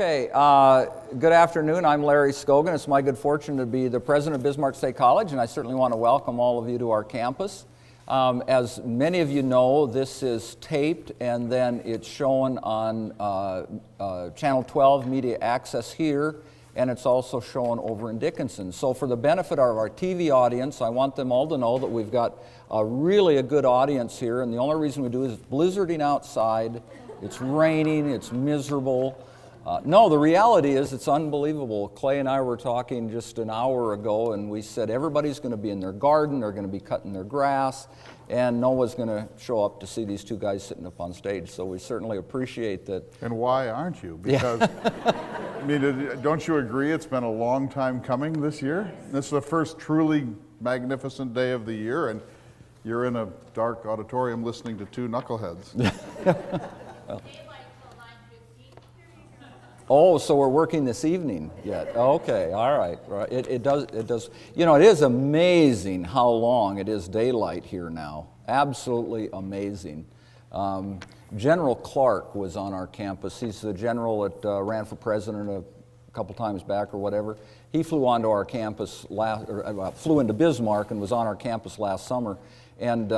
Okay, good afternoon. I'm Larry Scogan. It's my good fortune to be the president of Bismarck State College, and I certainly want to welcome all of you to our campus. As many of you know, this is taped and then it's shown on Channel 12 Media Access here, and it's also shown over in Dickinson. So for the benefit of our TV audience, I want them all to know that we've got really a good audience here, and the only reason we do is it's blizzarding outside, it's raining, it's miserable. No, the reality is it's unbelievable. Clay and I were talking just an hour ago, and we said everybody's going to be in their garden, they're going to be cutting their grass, and no one's going to show up to see these two guys sitting up on stage. So we certainly appreciate that. And why aren't you? Because, I mean, don't you agree it's been a long time coming this year? This is the first truly magnificent day of the year, and you're in a dark auditorium listening to two knuckleheads. Well. Oh, so we're working this evening yet? Okay, all right. It does. You know, it is amazing how long it is daylight here now. Absolutely amazing. General Clark was on our campus. He's the general that ran for president a couple times back or whatever. He flew onto our campus flew into Bismarck and was on our campus last summer. And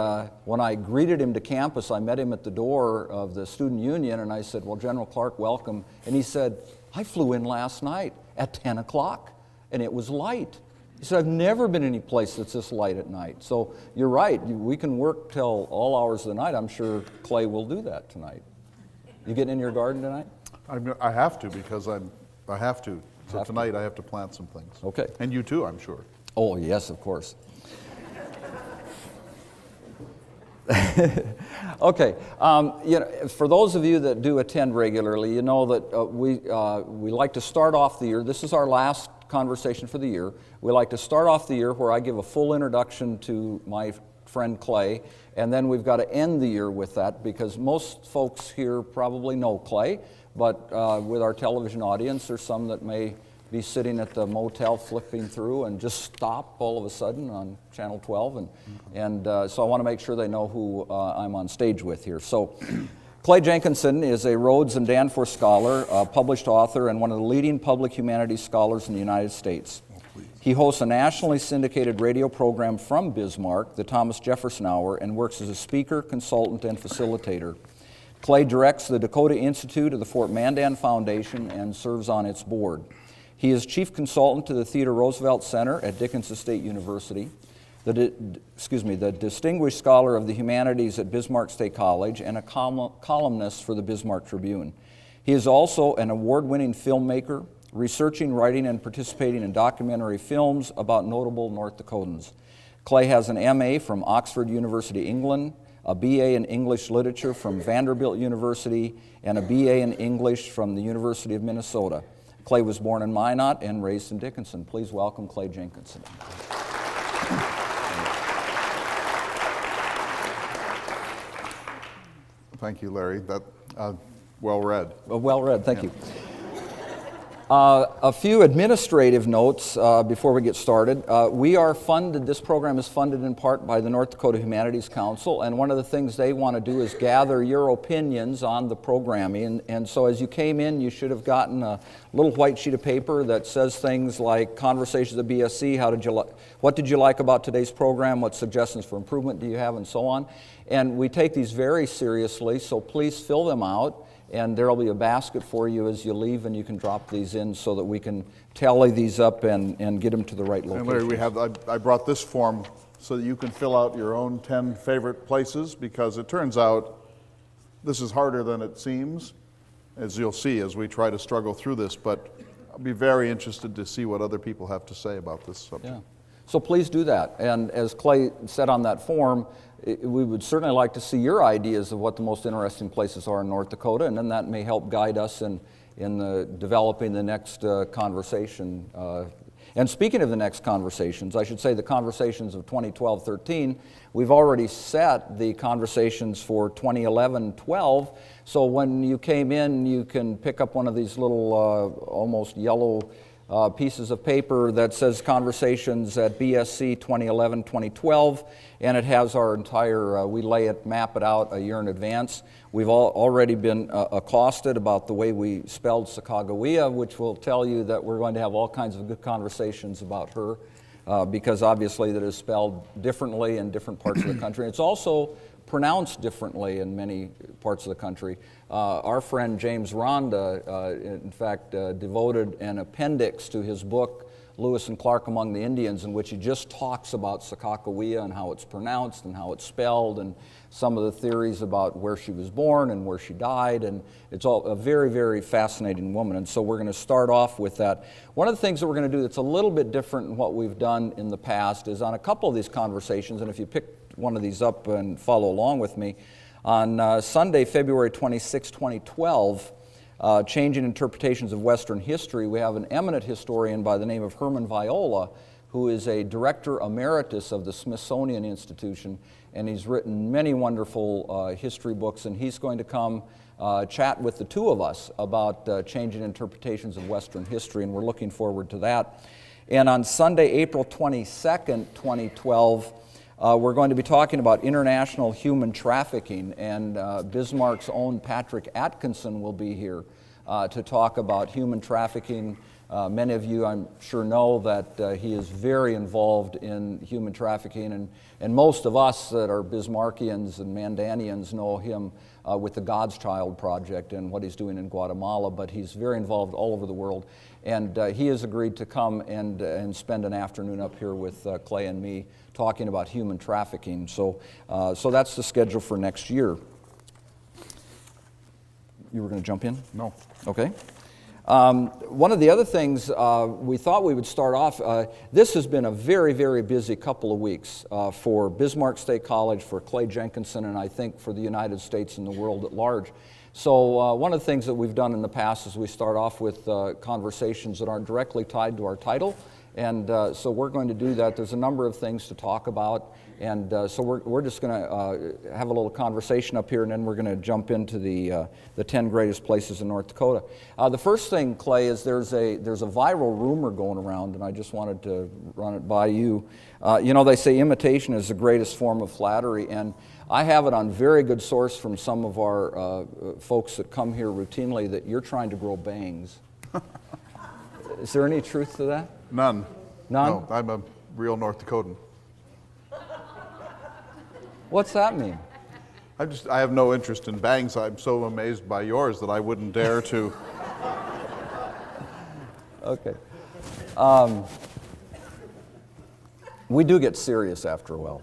when I greeted him to campus, I met him at the door of the student union, and I said, well, General Clark, welcome. And he said, I flew in last night at 10 o'clock, and it was light. He said, I've never been any place that's this light at night. So you're right, we can work till all hours of the night. I'm sure Clay will do that tonight. You getting in your garden tonight? I have to, because I have to. So tonight I have to plant some things. Okay. And you too, I'm sure. Oh, yes, of course. Okay, you know, for those of you that do attend regularly, you know that we like to start off the year. This is our last conversation for the year. We like to start off the year where I give a full introduction to my friend Clay, and then we've got to end the year with that because most folks here probably know Clay, but with our television audience, there's some that may be sitting at the motel flipping through and just stop all of a sudden on Channel 12. And so I want to make sure they know who I'm on stage with here. So Clay Jenkinson is a Rhodes and Danforth Scholar, a published author, and one of the leading public humanities scholars in the United States. He hosts a nationally syndicated radio program from Bismarck, the Thomas Jefferson Hour, and works as a speaker, consultant, and facilitator. Clay directs the Dakota Institute of the Fort Mandan Foundation and serves on its board. He is chief consultant to the Theodore Roosevelt Center at Dickinson State University, the distinguished scholar of the humanities at Bismarck State College, and a columnist for the Bismarck Tribune. He is also an award-winning filmmaker, researching, writing, and participating in documentary films about notable North Dakotans. Clay has an MA from Oxford University, England, a BA in English Literature from Vanderbilt University, and a BA in English from the University of Minnesota. Clay was born in Minot and raised in Dickinson. Please welcome Clay Jenkinson. Thank you, Larry. That well read. Well read, thank you. A few administrative notes before we get started. This program is funded in part by the North Dakota Humanities Council, and one of the things they want to do is gather your opinions on the programming. And so as you came in, you should have gotten a little white sheet of paper that says things like Conversations at BSC, what did you like about today's program, what suggestions for improvement do you have, and so on. And we take these very seriously, so please fill them out. And there will be a basket for you as you leave, and you can drop these in so that we can tally these up and get them to the right location. And Larry, I brought this form so that you can fill out your own 10 favorite places, because it turns out this is harder than it seems, as you'll see as we try to struggle through this, but I'll be very interested to see what other people have to say about this subject. Yeah. So please do that. And as Clay said on that form, we would certainly like to see your ideas of what the most interesting places are in North Dakota, and then that may help guide us in developing the next conversation. And speaking of the next conversations, I should say the conversations of 2012-13, we've already set the conversations for 2011-12, so when you came in, you can pick up one of these little almost yellow pieces of paper that says Conversations at BSC 2011-2012, and it has our entire, we map it out a year in advance. We've already been accosted about the way we spelled Sacagawea, which will tell you that we're going to have all kinds of good conversations about her, because obviously that is spelled differently in different parts of the country. It's also pronounced differently in many parts of the country. Our friend James Rhonda, in fact, devoted an appendix to his book, Lewis and Clark Among the Indians, in which he just talks about Sacagawea and how it's pronounced and how it's spelled and some of the theories about where she was born and where she died. And it's all a very, very fascinating woman. And so we're going to start off with that. One of the things that we're going to do that's a little bit different than what we've done in the past is on a couple of these conversations, and if you pick one of these up and follow along with me, on Sunday, February 26, 2012, Changing Interpretations of Western History, we have an eminent historian by the name of Herman Viola, who is a director emeritus of the Smithsonian Institution, and he's written many wonderful history books, and he's going to come chat with the two of us about changing interpretations of Western history, and we're looking forward to that. And on Sunday, April 22nd, 2012, we're going to be talking about international human trafficking, and Bismarck's own Patrick Atkinson will be here to talk about human trafficking. Many of you, I'm sure, know that he is very involved in human trafficking, and most of us that are Bismarckians and Mandanians know him with the God's Child Project and what he's doing in Guatemala, but he's very involved all over the world. And he has agreed to come and spend an afternoon up here with Clay and me talking about human trafficking. So that's the schedule for next year. You were going to jump in? No. Okay. One of the other things we thought we would start off, this has been a very, very busy couple of weeks for Bismarck State College, for Clay Jenkinson, and I think for the United States and the world at large. So one of the things that we've done in the past is we start off with conversations that aren't directly tied to our title, and so we're going to do that. There's a number of things to talk about, and so we're just going to have a little conversation up here, and then we're going to jump into the 10 greatest places in North Dakota. The first thing, Clay, is there's a viral rumor going around, and I just wanted to run it by you. You know, they say imitation is the greatest form of flattery, and I have it on very good source from some of our folks that come here routinely that you're trying to grow bangs. Is there any truth to that? None. None? No, I'm a real North Dakotan. What's that mean? I have no interest in bangs. I'm so amazed by yours that I wouldn't dare to. Okay. We do get serious after a while.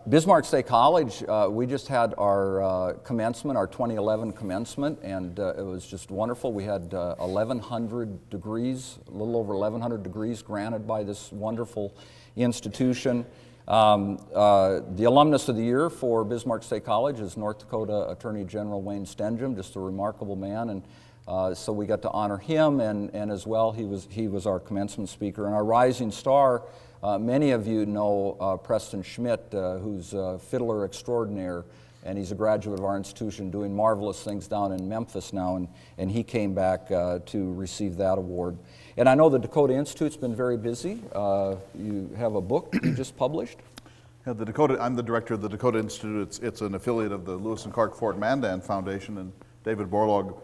Bismarck State College, we just had our commencement, our 2011 commencement, and it was just wonderful. We had 1,100 degrees, a little over 1,100 degrees granted by this wonderful institution. The alumnus of the year for Bismarck State College is North Dakota Attorney General Wayne Stenjum, just a remarkable man, and so we got to honor him, and as well he was our commencement speaker. And our rising star, many of you know Preston Schmidt, who's a fiddler extraordinaire, and he's a graduate of our institution doing marvelous things down in Memphis now, and he came back to receive that award. And I know the Dakota Institute's been very busy. You have a book you just published? Yeah, I'm the director of the Dakota Institute. It's an affiliate of the Lewis and Clark Fort Mandan Foundation, and David Borlaug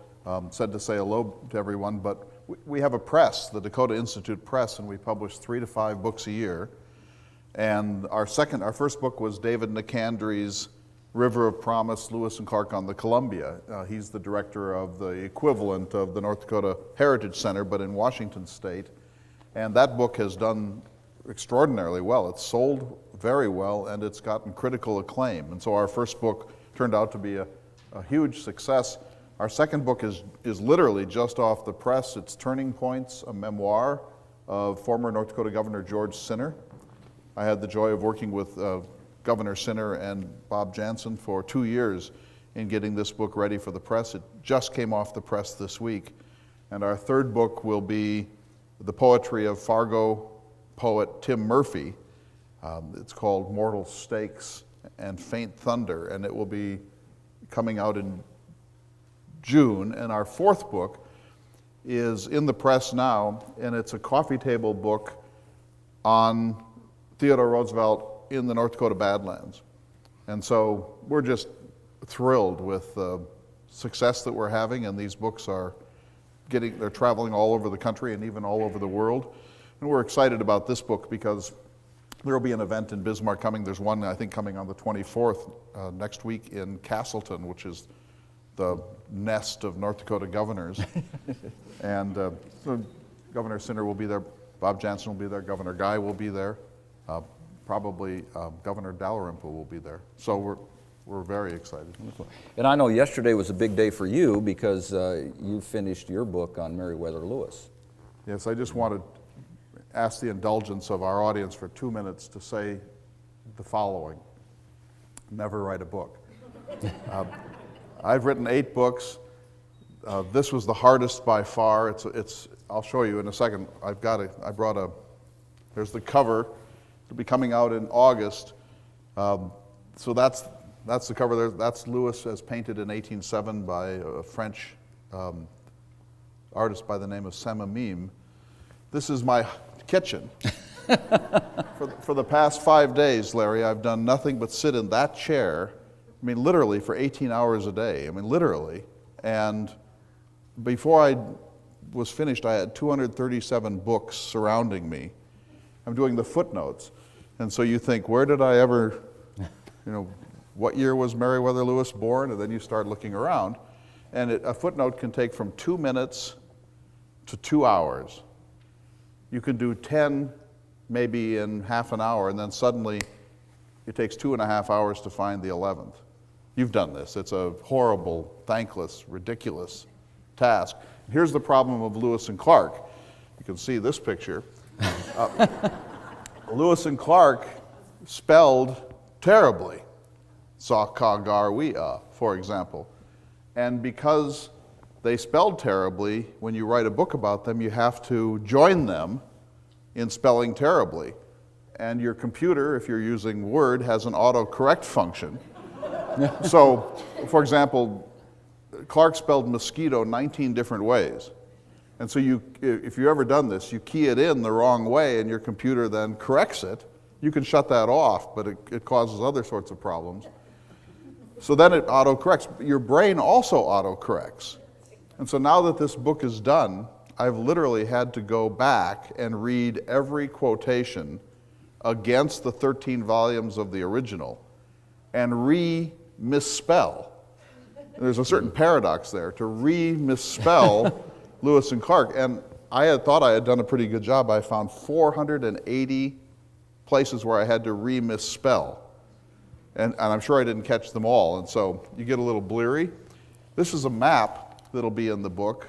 said to say hello to everyone, but we have a press, the Dakota Institute Press, and we publish 3 to 5 books a year. And our first book was David Nicandri's River of Promise, Lewis and Clark on the Columbia. He's the director of the equivalent of the North Dakota Heritage Center, but in Washington State. And that book has done extraordinarily well. It's sold very well, and it's gotten critical acclaim. And so our first book turned out to be a huge success. Our second book is literally just off the press. It's Turning Points, a memoir of former North Dakota Governor George Sinner. I had the joy of working with Governor Sinner and Bob Jansen for 2 years in getting this book ready for the press. It just came off the press this week. And our third book will be the poetry of Fargo poet Tim Murphy. It's called Mortal Stakes and Faint Thunder, and it will be coming out in June. And our fourth book is in the press now, and it's a coffee table book on Theodore Roosevelt in the North Dakota Badlands. And so we're just thrilled with the success that we're having, and these books are they're traveling all over the country and even all over the world. And we're excited about this book because there will be an event in Bismarck coming. There's one, I think, coming on the 24th next week in Castleton, which is the nest of North Dakota governors. And so Governor Sinner will be there, Bob Jansen will be there, Governor Guy will be there, probably Governor Dalrymple will be there. So we're very excited. And I know yesterday was a big day for you because you finished your book on Meriwether Lewis. Yes, I just want to ask the indulgence of our audience for 2 minutes to say the following. Never write a book. I've written 8 books. This was the hardest by far. I'll show you in a second. There's the cover. It'll be coming out in August. So that's the cover there. That's Lewis as painted in 1807 by a French artist by the name of Saint-Mime. This is my kitchen. For the past 5 days, Larry, I've done nothing but sit in that chair, I mean literally for 18 hours a day, I mean literally. And before I was finished, I had 237 books surrounding me. I'm doing the footnotes. And so you think, where did I ever, what year was Meriwether Lewis born? And then you start looking around. And a footnote can take from 2 minutes to 2 hours. You can do 10 maybe in half an hour, and then suddenly it takes 2.5 hours to find the 11th. You've done this. It's a horrible, thankless, ridiculous task. Here's the problem of Lewis and Clark. You can see this picture. Lewis and Clark spelled terribly. Sa-ka-gar-wee-a, for example. And because they spelled terribly, when you write a book about them, you have to join them in spelling terribly. And your computer, if you're using Word, has an autocorrect function. So, for example, Clark spelled mosquito 19 different ways. And so if you've ever done this, you key it in the wrong way and your computer then corrects it. You can shut that off, but it causes other sorts of problems. So then it autocorrects. Your brain also autocorrects. And so now that this book is done, I've literally had to go back and read every quotation against the 13 volumes of the original and re-misspell. There's a certain paradox there, to re-misspell Lewis and Clark. And I had thought I had done a pretty good job. I found 480 places where I had to re-misspell. And I'm sure I didn't catch them all, and so you get a little bleary. This is a map that'll be in the book.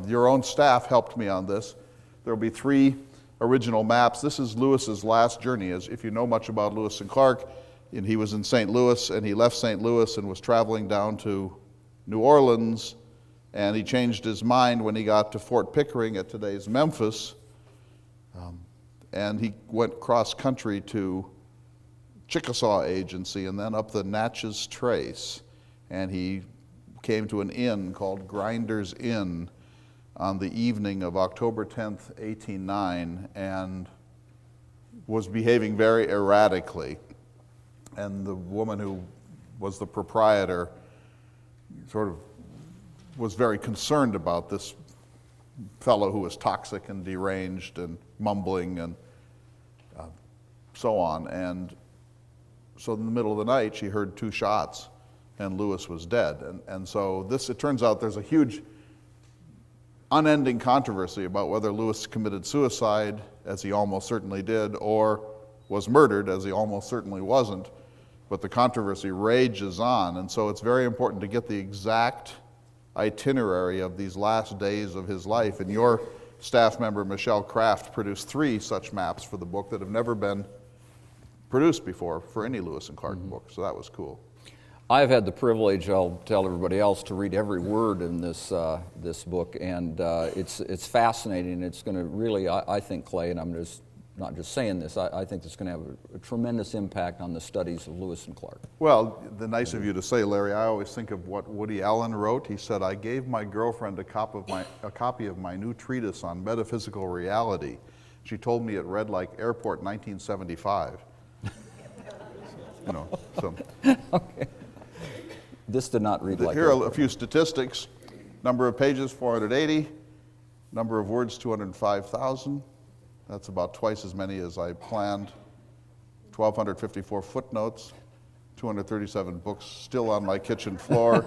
Your own staff helped me on this. There'll be 3 original maps. This is Lewis's last journey. As if you know much about Lewis and Clark, and he was in St. Louis, and he left St. Louis and was traveling down to New Orleans, and he changed his mind when he got to Fort Pickering at today's Memphis, and he went cross-country to Chickasaw Agency and then up the Natchez Trace, and he came to an inn called Grinder's Inn on the evening of October 10th, 1809, and was behaving very erratically. And the woman who was the proprietor sort of was very concerned about this fellow who was toxic and deranged and mumbling and so on. And so in the middle of the night, she heard 2 shots, and Lewis was dead. And so it turns out there's a huge unending controversy about whether Lewis committed suicide, as he almost certainly did, or was murdered, as he almost certainly wasn't. But the controversy rages on, and so it's very important to get the exact itinerary of these last days of his life. And your staff member, Michelle Kraft, produced 3 such maps for the book that have never been produced before for any Lewis and Clark book, so that was cool. I've had the privilege, I'll tell everybody else, to read every word in this book, and it's fascinating. It's going to really, I think, Clay, and I'm just not just saying this, I think it's going to have a tremendous impact on the studies of Lewis and Clark. Well, the nice of you to say, Larry, I always think of what Woody Allen wrote. He said, I gave my girlfriend a copy of my new treatise on metaphysical reality. She told me it read like Airport 1975. You know, so. Okay. This did not read like Here are a few statistics. Number of pages, 480. Number of words, 205,000. That's about twice as many as I planned. 1,254 footnotes. 237 books still on my kitchen floor.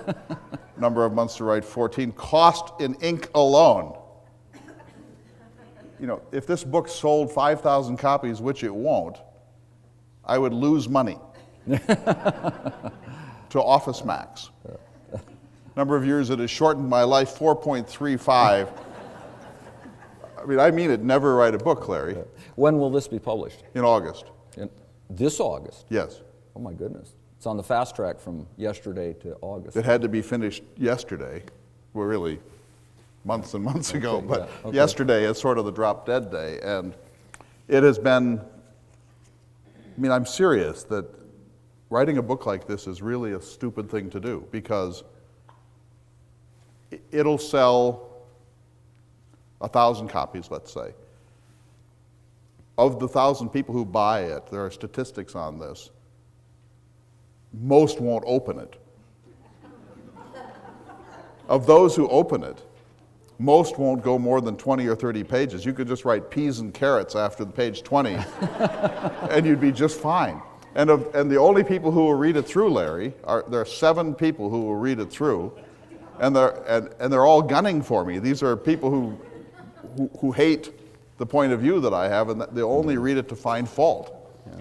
Number of months to write, 14. Cost in ink alone. You know, if this book sold 5,000 copies, which it won't, I would lose money to Office Max. Number of years it has shortened my life, 4.35. I mean it, never write a book, Larry. When will this be published? In August. This August? Yes. Oh my goodness. It's on the fast track from yesterday to August. It had to be finished yesterday. Well, really, months and months ago, Okay, but yeah, okay. yesterday is sort of the drop dead day. And it has been, I'm serious that writing a book like this is really a stupid thing to do, because it'll sell 1,000 copies, let's say. Of the 1,000 people who buy it, there are statistics on this, most won't open it. Of those who open it, most won't go more than 20 or 30 pages. You could just write peas and carrots after the page 20, and you'd be just fine. And the only people who will read it through, Larry, there are 7 people who will read it through, and they're all gunning for me. These are people who hate the point of view that I have, and they only read it to find fault. Yeah.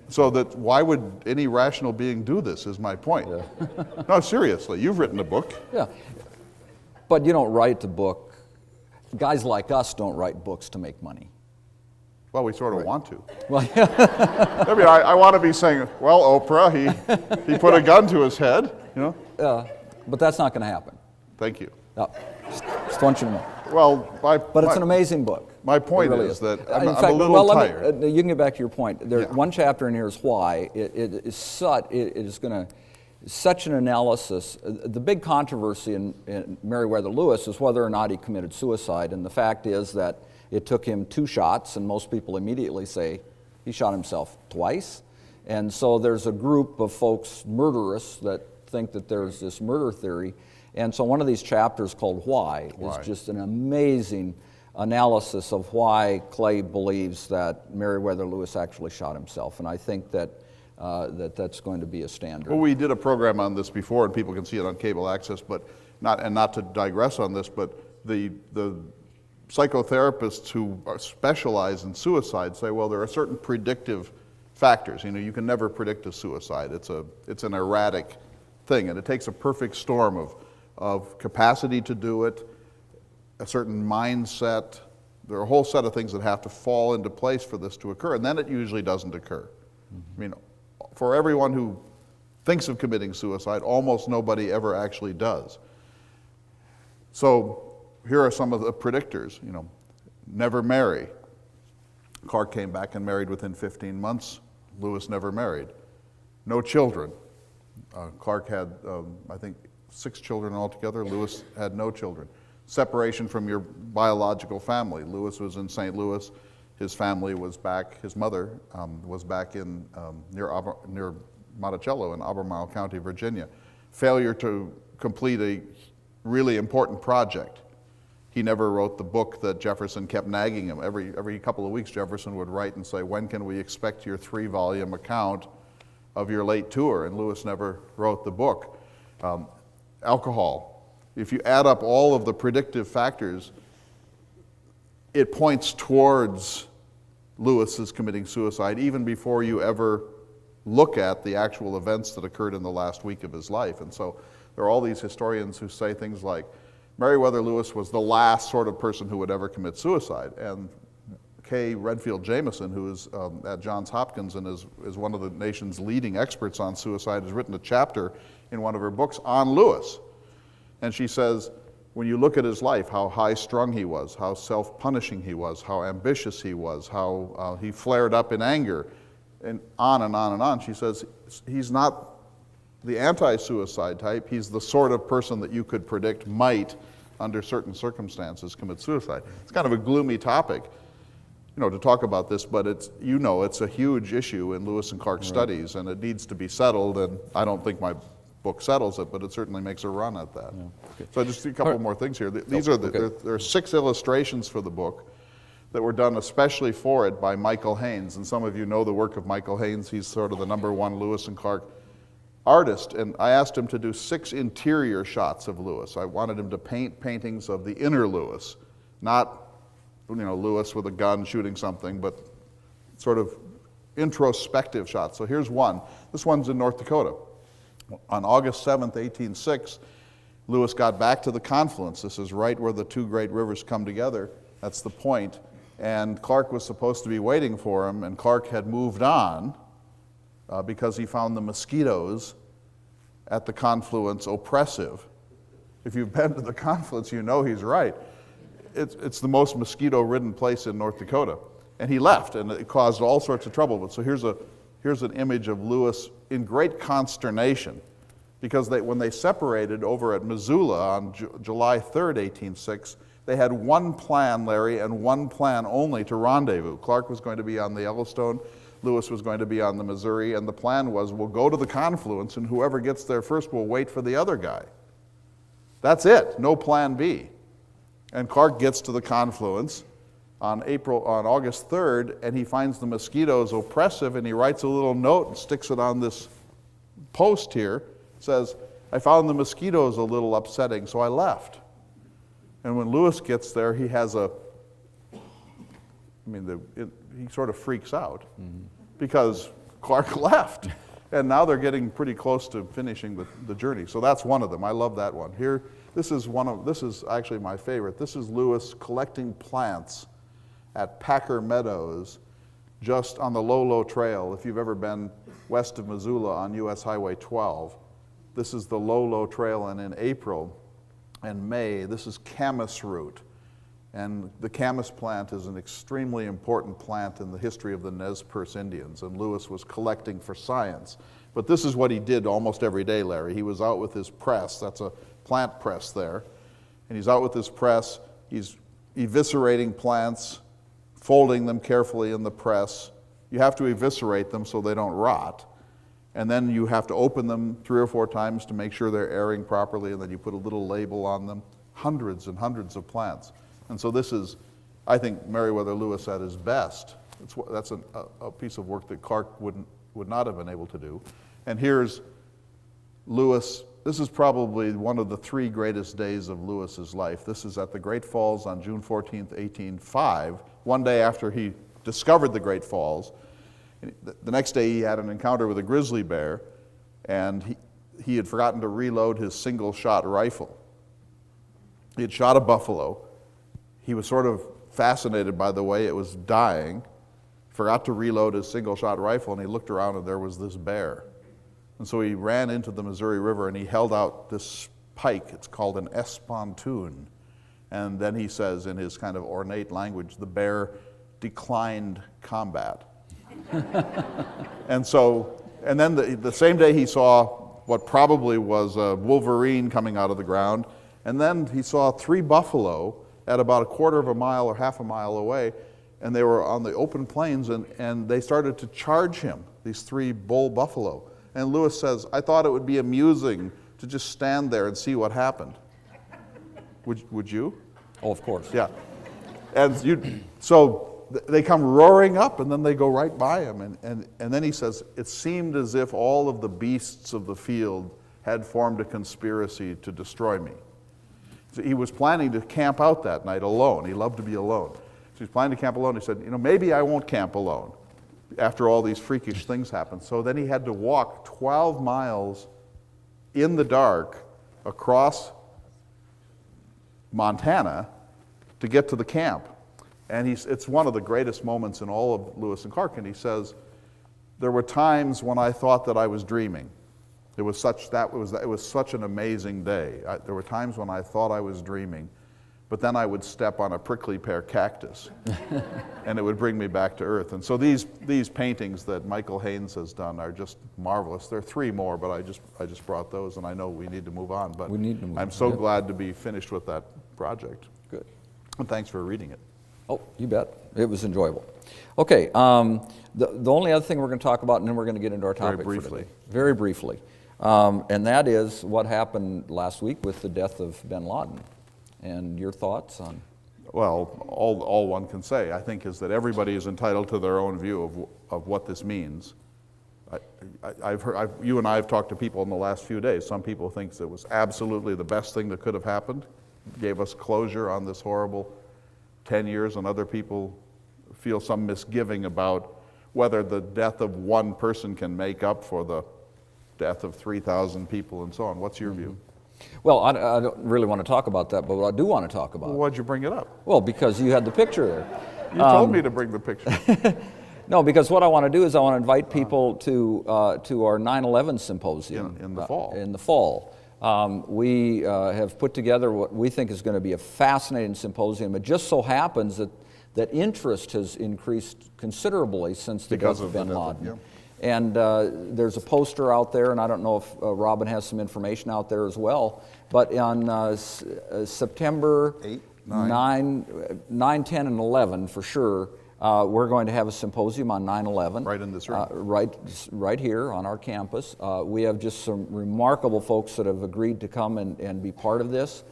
So that why would any rational being do this is my point. Yeah. No, seriously, you've written a book. Yeah, but you don't write the book. Guys like us don't write books to make money. Well, we sort of want to. Well, I want to be saying, well, Oprah, he put a gun to his head, you know? But that's not going to happen. Thank you. No, just want you to know. Well, but it's an amazing book. My point really is that In I'm fact, a little tired. You can get back to your point. Yeah. One chapter in here is why. It is such an analysis. The big controversy in Meriwether Lewis is whether or not he committed suicide, and the fact is that it took him 2 shots, and most people immediately say he shot himself twice. And so there's a group of folks, murderous, that think that there's this murder theory. And so one of these chapters called Why is just an amazing analysis of why Clay believes that Meriwether Lewis actually shot himself. And I think that that's going to be a standard. Well, we did a program on this before, and people can see it on cable access, but not to digress on this, but the psychotherapists who specialize in suicide say, well, there are certain predictive factors. You can never predict a suicide. It's an erratic thing, and it takes a perfect storm of capacity to do it, a certain mindset. There are a whole set of things that have to fall into place for this to occur, and then it usually doesn't occur. Mm-hmm. For everyone who thinks of committing suicide, almost nobody ever actually does. So here are some of the predictors. Never marry. Clark came back and married within 15 months. Lewis never married. No children. Clark had, I think, 6 children altogether. Lewis had no children. Separation from your biological family. Lewis was in St. Louis. His family was back, his mother was back in near Monticello in Albemarle County, Virginia. Failure to complete a really important project. He never wrote the book that Jefferson kept nagging him. Every couple of weeks, Jefferson would write and say, when can we expect your 3-volume account of your late tour? And Lewis never wrote the book. Alcohol. If you add up all of the predictive factors, it points towards Lewis's committing suicide even before you ever look at the actual events that occurred in the last week of his life. And so there are all these historians who say things like, Meriwether Lewis was the last sort of person who would ever commit suicide. And K. Redfield Jamison, who is at Johns Hopkins and is one of the nation's leading experts on suicide, has written a chapter in one of her books on Lewis. And she says, when you look at his life, how high-strung he was, how self-punishing he was, how ambitious he was, how he flared up in anger, and on and on and on. She says, he's not the anti-suicide type. He's the sort of person that you could predict might, under certain circumstances, commit suicide. It's kind of a gloomy topic, to talk about this, but it's a huge issue in Lewis and Clark's studies, and it needs to be settled, and I don't think my book settles it, but it certainly makes a run at that. Yeah. Okay. So I just see a couple more things here. These are there are 6 illustrations for the book that were done especially for it by Michael Haynes, and some of you know the work of Michael Haynes. He's sort of the #1 Lewis and Clark artist, and I asked him to do 6 interior shots of Lewis. I wanted him to paint paintings of the inner Lewis, not Lewis with a gun shooting something, but sort of introspective shots. So here's one. This one's in North Dakota. On August 7th, 1806, Lewis got back to the confluence. This is right where the 2 great rivers come together. That's the point. And Clark was supposed to be waiting for him, and Clark had moved on because he found the mosquitoes at the confluence oppressive. If you've been to the confluence, you know he's right. It's the most mosquito-ridden place in North Dakota. And he left, and it caused all sorts of trouble. But so here's an image of Lewis in great consternation, because when they separated over at Missoula on July 3rd, 1806, they had one plan, Larry, and one plan only to rendezvous. Clark was going to be on the Yellowstone, Lewis was going to be on the Missouri, and the plan was, we'll go to the confluence, and whoever gets there first will wait for the other guy. That's it, no plan B. And Clark gets to the confluence on August 3rd, and he finds the mosquitoes oppressive, and he writes a little note and sticks it on this post here. Says, I found the mosquitoes a little upsetting, so I left. And when Lewis gets there, he has he sort of freaks out because Clark left. And now they're getting pretty close to finishing the journey. So that's one of them. I love that one. Here, this is actually my favorite. This is Lewis collecting plants at Packer Meadows, just on the Lolo Trail. If you've ever been west of Missoula on US Highway 12, this is the Lolo Trail, and in April and May, this is camas root. And the camas plant is an extremely important plant in the history of the Nez Perce Indians, and Lewis was collecting for science. But this is what he did almost every day, Larry. He was out with his press. That's a plant press there. And he's out with his press. He's eviscerating plants, folding them carefully in the press. You have to eviscerate them so they don't rot. And then you have to open them 3 or 4 times to make sure they're airing properly, and then you put a little label on them. Hundreds and hundreds of plants. And so this is, I think, Meriwether Lewis at his best. That's a piece of work that Clark would not have been able to do. And here's Lewis. This is probably one of the 3 greatest days of Lewis's life. This is at the Great Falls on June 14th, 1805, one day after he discovered the Great Falls. The next day he had an encounter with a grizzly bear, and he had forgotten to reload his single-shot rifle. He had shot a buffalo. He was sort of fascinated by the way it was dying, forgot to reload his single-shot rifle, and he looked around and there was this bear. And so he ran into the Missouri River and he held out this pike. It's called an espontoon. And then he says in his kind of ornate language, the bear declined combat. And then the same day he saw what probably was a wolverine coming out of the ground, and then he saw 3 buffalo at about a quarter of a mile or half a mile away, and they were on the open plains, and they started to charge him, these 3 bull buffalo. And Lewis says, I thought it would be amusing to just stand there and see what happened. Would you? Oh, of course. Yeah. And so they come roaring up, and then they go right by him. And then he says, it seemed as if all of the beasts of the field had formed a conspiracy to destroy me. So he was planning to camp out that night alone. He loved to be alone. So he's planning to camp alone. He said, maybe I won't camp alone after all these freakish things happen. So then he had to walk 12 miles in the dark across Montana to get to the camp. And it's one of the greatest moments in all of Lewis and Clark. And he says, there were times when I thought that I was dreaming. It was such an amazing day. There were times when I thought I was dreaming, but then I would step on a prickly pear cactus, and it would bring me back to earth. And so these paintings that Michael Haynes has done are just marvelous. There are 3 more, but I just brought those, and I know we need to move on. But we need to move I'm on. so glad to be finished with that project. Good. And thanks for reading it. Oh, you bet. It was enjoyable. Okay, the only other thing we're going to talk about, and then we're going to get into our topic Very briefly. for today. Very briefly. And that is what happened last week with the death of bin Laden. And your thoughts on? Well, all one can say, I think, is that everybody is entitled to their own view of what this means. You and I have talked to people in the last few days. Some people think it was absolutely the best thing that could have happened, gave us closure on this horrible 10 years, and other people feel some misgiving about whether the death of one person can make up for the death of 3,000 people and so on. What's your view? Well, I don't really want to talk about that, but what I do want to talk about. Well, why'd you bring it up? Well, because you had the picture there. You told me to bring the picture. No, because what I want to do is I want to invite people to our 9/11 symposium In the fall. In the fall, we have put together what we think is going to be a fascinating symposium. It just so happens that interest has increased considerably since the death of bin Laden. Yeah. And there's a poster out there, and I don't know if Robin has some information out there as well, but on September 9, 10, and 11, for sure, we're going to have a symposium on 9/11. Right in this room. Right here on our campus. We have just some remarkable folks that have agreed to come and be part of this.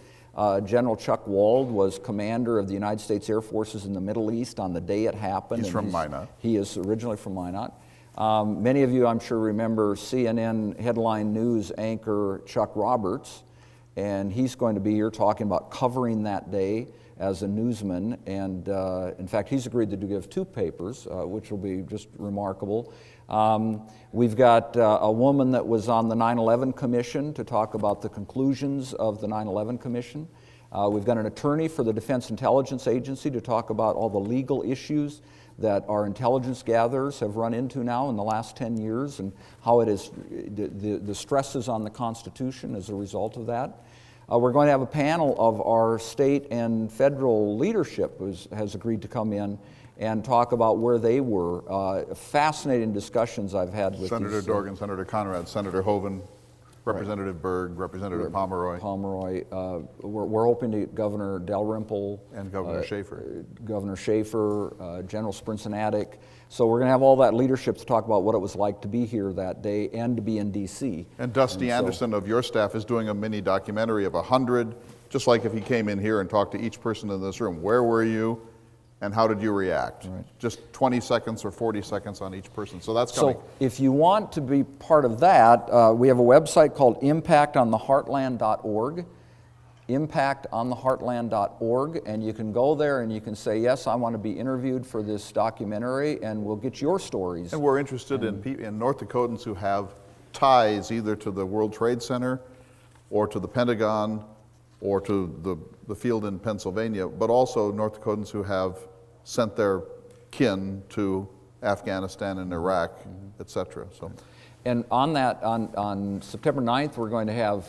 General Chuck Wald was commander of the United States Air Forces in the Middle East on the day it happened. He's from Minot. He is originally from Minot. Many of you, I'm sure, remember CNN headline news anchor Chuck Roberts, and he's going to be here talking about covering that day as a newsman. And in fact, he's agreed to give 2 papers, which will be just remarkable. We've got a woman that was on the 9/11 Commission to talk about the conclusions of the 9/11 Commission. We've got an attorney for the Defense Intelligence Agency to talk about all the legal issues that our intelligence gatherers have run into now in the last 10 years and how it is the stresses on the Constitution as a result of that. We're going to have a panel of our state and federal leadership has agreed to come in and talk about where they were. Fascinating discussions I've had with Senator Dorgan, Senator Conrad, Senator Hoeven, Representative Berg, Representative Pomeroy. We're hoping to get Governor Dalrymple. And Governor Schaefer. Governor Schaefer, General Sprincenatic. So we're going to have all that leadership to talk about what it was like to be here that day and to be in D.C. And Dusty Anderson of your staff is doing a mini documentary of 100, just like if he came in here and talked to each person in this room. Where were you and how did you react? Right. Just 20 seconds or 40 seconds on each person. So that's coming. So if you want to be part of that, we have a website called impactontheheartland.org, impactontheheartland.org, and you can go there and you can say, yes, I want to be interviewed for this documentary, and we'll get your stories. And we're interested in North Dakotans who have ties either to the World Trade Center or to the Pentagon or to the field in Pennsylvania, but also North Dakotans who have sent their kin to Afghanistan and Iraq, et cetera. So. And on that, on September 9th, we're going to have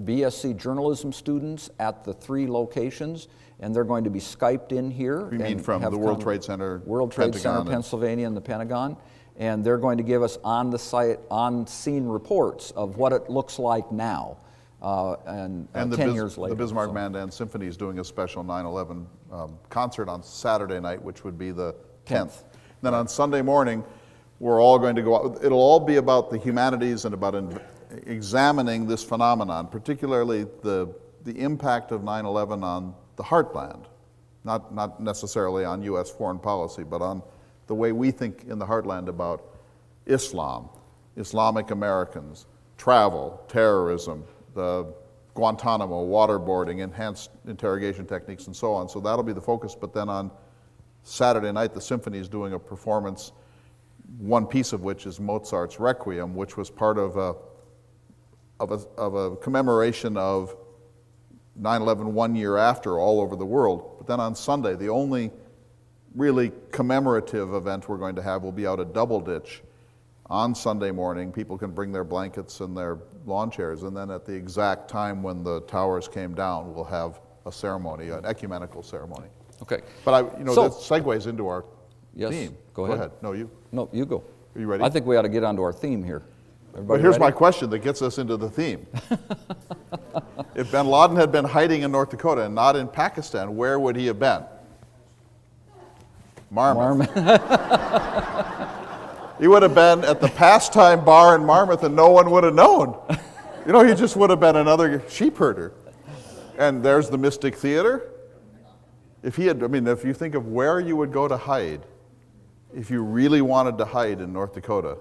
BSc journalism students at the 3 locations, and they're going to be Skyped in here. You mean from the World Trade Center, World Trade Pentagon, Center, Pennsylvania, and the Pentagon. And they're going to give us on-scene reports of what it looks like now, and 10 years later. The Bismarck Mandan Symphony is doing a special 9/11 concert on Saturday night, which would be the 10th. Then on Sunday morning, we're all going to go out. It'll all be about the humanities and about examining this phenomenon, particularly the impact of 9/11 on the heartland, not necessarily on U.S. foreign policy, but on the way we think in the heartland about Islam, Islamic Americans, travel, terrorism, the Guantanamo, waterboarding, enhanced interrogation techniques, and so on. So that'll be the focus. But then on Saturday night, the symphony is doing a performance, one piece of which is Mozart's Requiem, which was part of a commemoration of 9/11 1 year after all over the world. But then on Sunday, the only really commemorative event we're going to have will be out at Double Ditch on Sunday morning. People can bring their blankets and their lawn chairs, and then at the exact time when the towers came down, we'll have a ceremony, an ecumenical ceremony. Okay. But So- that segues into our Yes, theme. go ahead. No, you. No, you go. Are you ready? I think we ought to get onto our theme here. But Everybody here's ready? my question that gets us into the theme. If bin Laden had been hiding in North Dakota and not in Pakistan, where would he have been? Marmouth. He would have been at the pastime bar in Marmouth and no one would have known. He just would have been another sheep herder. And there's the Mystic Theater. If you think of where you would go to hide, if you really wanted to hide in North Dakota,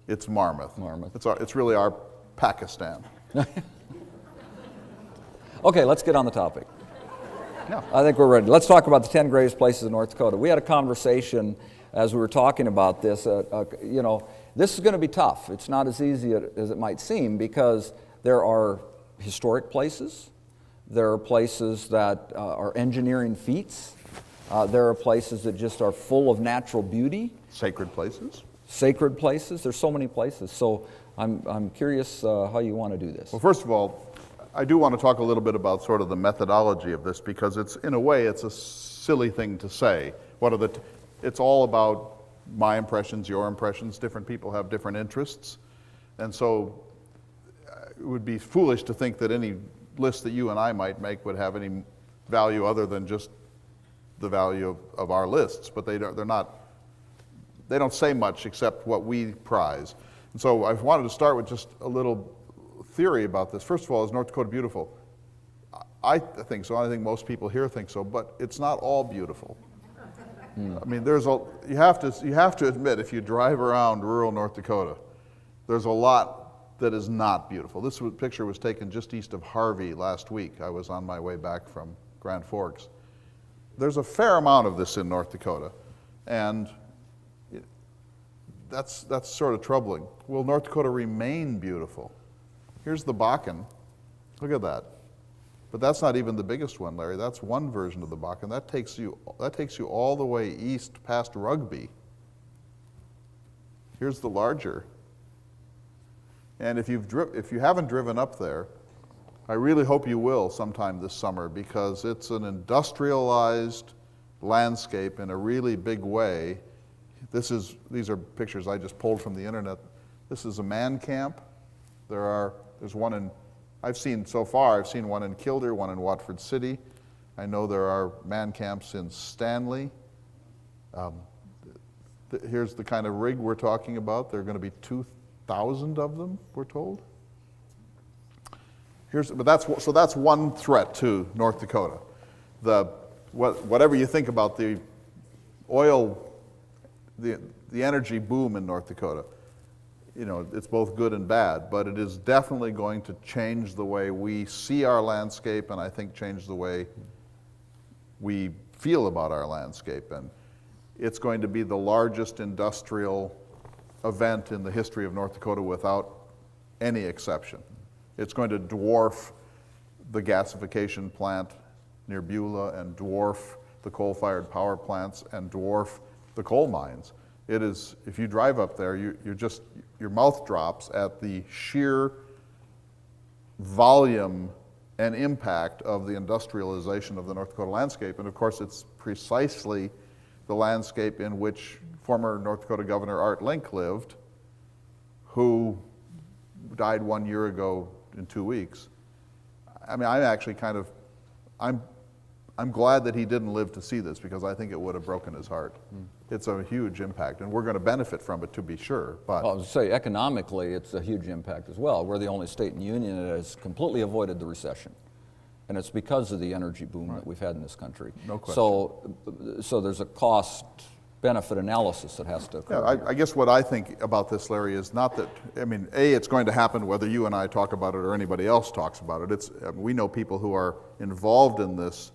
it's Marmouth. Marmouth. It's really our Pakistan. Okay, let's get on the topic. Yeah. I think we're ready. Let's talk about the 10 greatest places in North Dakota. We had a conversation as we were talking about this. This is going to be tough. It's not as easy as it might seem because there are historic places. There are places that are engineering feats. There are places that just are full of natural beauty. Sacred places. Sacred places. There's so many places. So I'm curious how you want to do this. Well, first of all, I do want to talk a little bit about sort of the methodology of this because in a way, it's a silly thing to say. It's all about my impressions, your impressions. Different people have different interests. And so it would be foolish to think that any list that you and I might make would have any value other than just the value of our lists. But they don't say much except what we prize. And so I wanted to start with just a little theory about this. First of all, is North Dakota beautiful? I think so. I think most people here think so, but it's not all beautiful. I mean, you have to admit, if you drive around rural North Dakota, there's a lot that is not beautiful. This picture was taken just east of Harvey last week. I was on my way back from Grand Forks. There's a fair amount of this in North Dakota, and that's sort of troubling. Will North Dakota remain beautiful? Here's the Bakken. Look at that. But that's not even the biggest one, Larry. That's one version of the Bakken. That takes you all the way east past Rugby. Here's the larger. And if you haven't driven up there, I really hope you will sometime this summer because it's an industrialized landscape in a really big way. These are pictures I just pulled from the internet. This is a man camp. There's one I've seen one in Kildare, one in Watford City. I know there are man camps in Stanley. Here's the kind of rig we're talking about. There are going to be 2,000 of them, we're told. So that's one threat to North Dakota. Whatever you think about the oil, the energy boom in North Dakota, it's both good and bad, but it is definitely going to change the way we see our landscape and I think change the way we feel about our landscape. And it's going to be the largest industrial event in the history of North Dakota without any exception. It's going to dwarf the gasification plant near Beulah and dwarf the coal-fired power plants and dwarf the coal mines. It is, if you drive up there, your mouth drops at the sheer volume and impact of the industrialization of the North Dakota landscape. And of course, it's precisely the landscape in which former North Dakota Governor Art Link lived, who died 1 year ago in 2 weeks. I mean, I'm glad that he didn't live to see this because I think it would have broken his heart. It's a huge impact, and we're going to benefit from it, to be sure. But Well, I would say economically, it's a huge impact as well. We're the only state in the union that has completely avoided the recession, and it's because of the energy boom that we've had in this country. No question. So there's a cost-benefit analysis that has to occur. yeah, I guess what I think about this, Larry, is not that, it's going to happen whether you and I talk about it or anybody else talks about it. We know people who are involved in this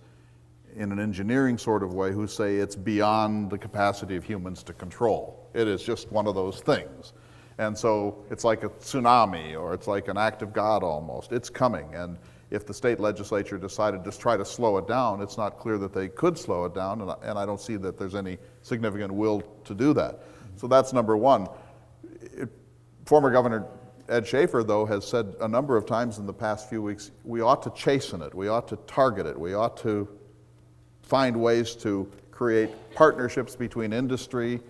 in an engineering sort of way who say it's beyond the capacity of humans to control. It is just one of those things. And so it's like a tsunami, or it's like an act of God almost. It's coming, and if the state legislature decided to try to slow it down, it's not clear that they could slow it down, and I don't see that there's any significant will to do that. So that's number one. Former Governor Ed Schaefer, though, has said a number of times in the past few weeks, we ought to chasten it, we ought to target it, we ought to find ways to create partnerships between industry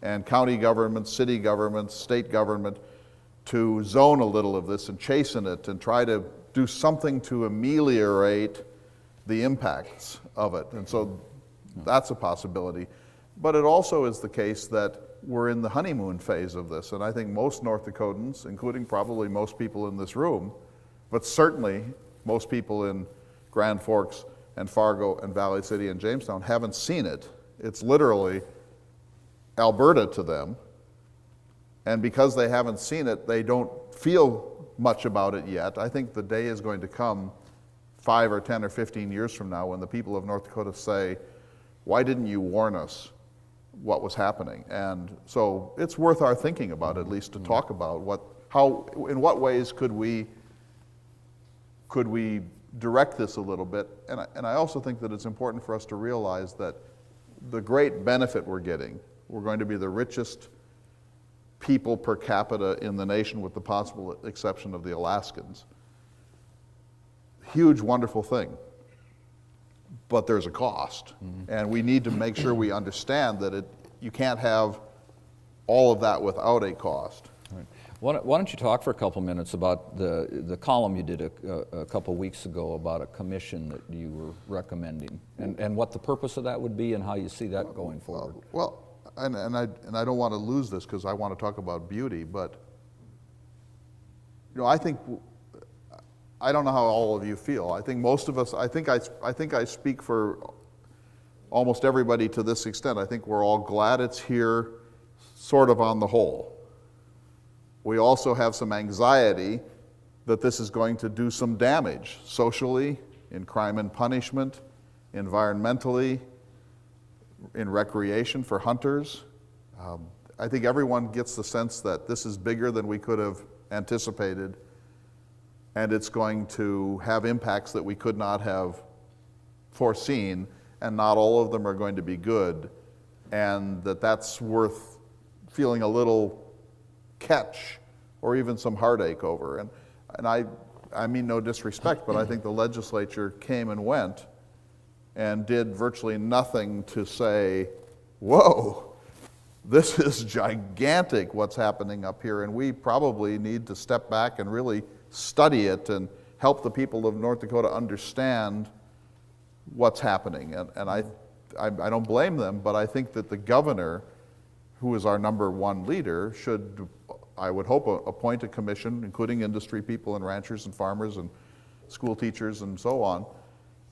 and county governments, city governments, state government, to zone a little of this and chasten it and try to do something to ameliorate the impacts of it. And so that's a possibility. But it also is the case that we're in the honeymoon phase of this, and I think most North Dakotans, including probably most people in this room, but certainly most people in Grand Forks and Fargo and Valley City and Jamestown haven't seen it. It's literally Alberta to them, and because they haven't seen it, they don't feel much about it yet. I think the day is going to come 5 or 10 or 15 years from now when the people of North Dakota say, why didn't you warn us what was happening? And so it's worth our thinking about, at least to talk about in what ways could we direct this a little bit. And I also think that it's important for us to realize that the great benefit we're getting, we're going to be the richest people per capita in the nation with the possible exception of the Alaskans. Huge, wonderful thing. But there's a cost, and we need to make sure we understand that you can't have all of that without a cost. Right. Why don't you talk for a couple minutes about the column you did a couple weeks ago about a commission that you were recommending, and what the purpose of that would be and how you see that going forward? Well, and I don't want to lose this because I want to talk about beauty, but I think, I don't know how all of you feel. I think most of us, I think I speak for almost everybody to this extent. I think we're all glad it's here, sort of on the whole. We also have some anxiety that this is going to do some damage socially, in crime and punishment, environmentally, in recreation for hunters. I think everyone gets the sense that this is bigger than we could have anticipated, and it's going to have impacts that we could not have foreseen, and not all of them are going to be good, and that's worth feeling a little catch or even some heartache over. And I mean no disrespect, but I think the legislature came and went and did virtually nothing to say, whoa, this is gigantic what's happening up here, and we probably need to step back and really study it and help the people of North Dakota understand what's happening. And I don't blame them, but I think that the governor, who is our number one leader, should, I would hope, appoint a commission, including industry people and ranchers and farmers and school teachers and so on,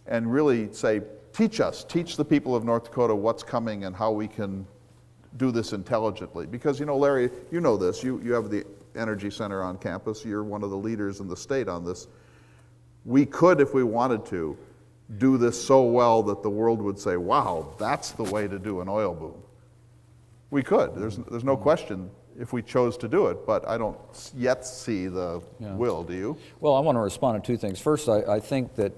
and really say, teach the people of North Dakota what's coming and how we can do this intelligently. Because, Larry, you know this, you have the Energy Center on campus, you're one of the leaders in the state on this. We could, if we wanted to, do this so well that the world would say, wow, that's the way to do an oil boom. We could, there's no question if we chose to do it, but I don't yet see the will, do you? Well, I want to respond to two things. First, I think that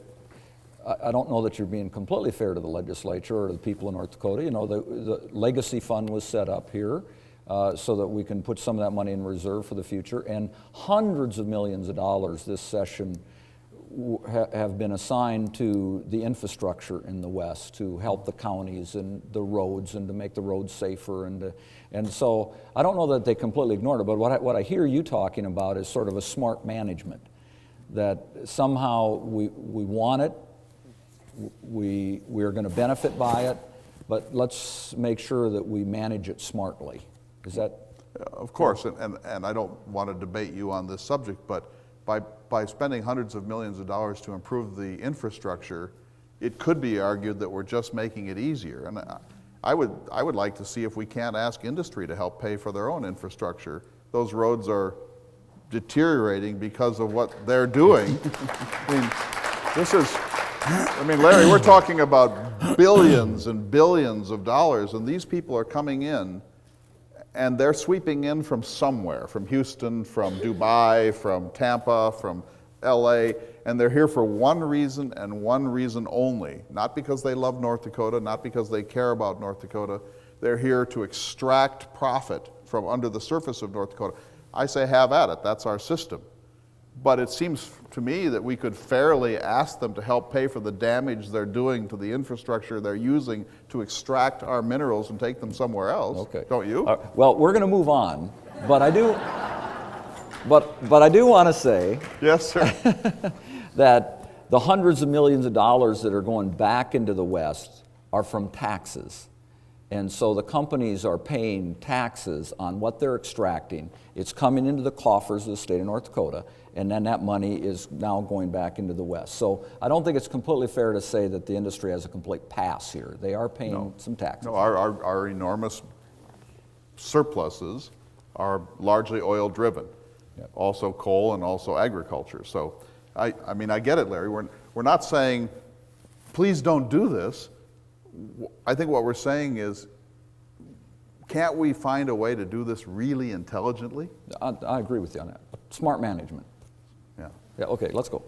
I don't know that you're being completely fair to the legislature or to the people of North Dakota. The Legacy Fund was set up here so that we can put some of that money in reserve for the future, and hundreds of millions of dollars this session have been assigned to the infrastructure in the West to help the counties and the roads and to make the roads safer. And so I don't know that they completely ignored it, but what I hear you talking about is sort of a smart management, that somehow we want it, we're going to benefit by it, but let's make sure that we manage it smartly. Is that? Of course, and I don't want to debate you on this subject, but by spending hundreds of millions of dollars to improve the infrastructure, it could be argued that we're just making it easier. And I would like to see if we can't ask industry to help pay for their own infrastructure. Those roads are deteriorating because of what they're doing. Larry, we're talking about billions and billions of dollars, and these people are coming in, and they're sweeping in from somewhere, from Houston, from Dubai, from Tampa, from LA, and they're here for one reason and one reason only. Not because they love North Dakota, not because they care about North Dakota. They're here to extract profit from under the surface of North Dakota. I say have at it, that's our system. But it seems to me that we could fairly ask them to help pay for the damage they're doing to the infrastructure they're using to extract our minerals and take them somewhere else. Okay. Don't you? Well, we're going to move on, but I do, but I do want to say Yes, sir. that the hundreds of millions of dollars that are going back into the West are from taxes. And so the companies are paying taxes on what they're extracting. It's coming into the coffers of the state of North Dakota, and then that money is now going back into the West. So I don't think it's completely fair to say that the industry has a complete pass here. They are paying some taxes. No, our enormous surpluses are largely oil-driven. Yep. Also coal and also agriculture. So, I mean, I get it, Larry. We're not saying, please don't do this. I think what we're saying is, can't we find a way to do this really intelligently? I agree with you on that. Smart management. Yeah. Yeah, okay, let's go.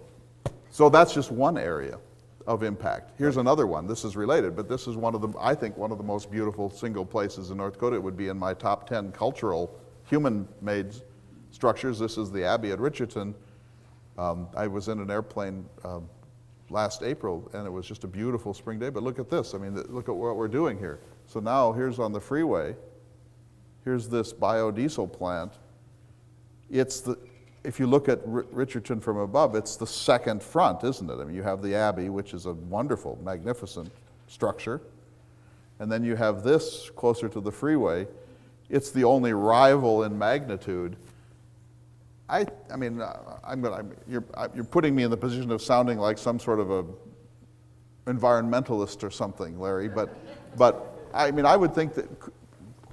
So that's just one area of impact. Here's another one. This is related, but this is one of the, I think, one of the most beautiful single places in North Dakota. It would be in my top 10 cultural, human-made structures. This is the Abbey at Richardson. I was in an airplane last April, and it was just a beautiful spring day. But look at this. I mean, look at what we're doing here. So now here's on the freeway. Here's this biodiesel plant. It's the, if you look at Richardson from above, it's the second front, isn't it? I mean, you have the Abbey, which is a wonderful, magnificent structure. And then you have this closer to the freeway. It's the only rival in magnitude. I mean, you're putting me in the position of sounding like some sort of a environmentalist or something, Larry. But I mean, I would think that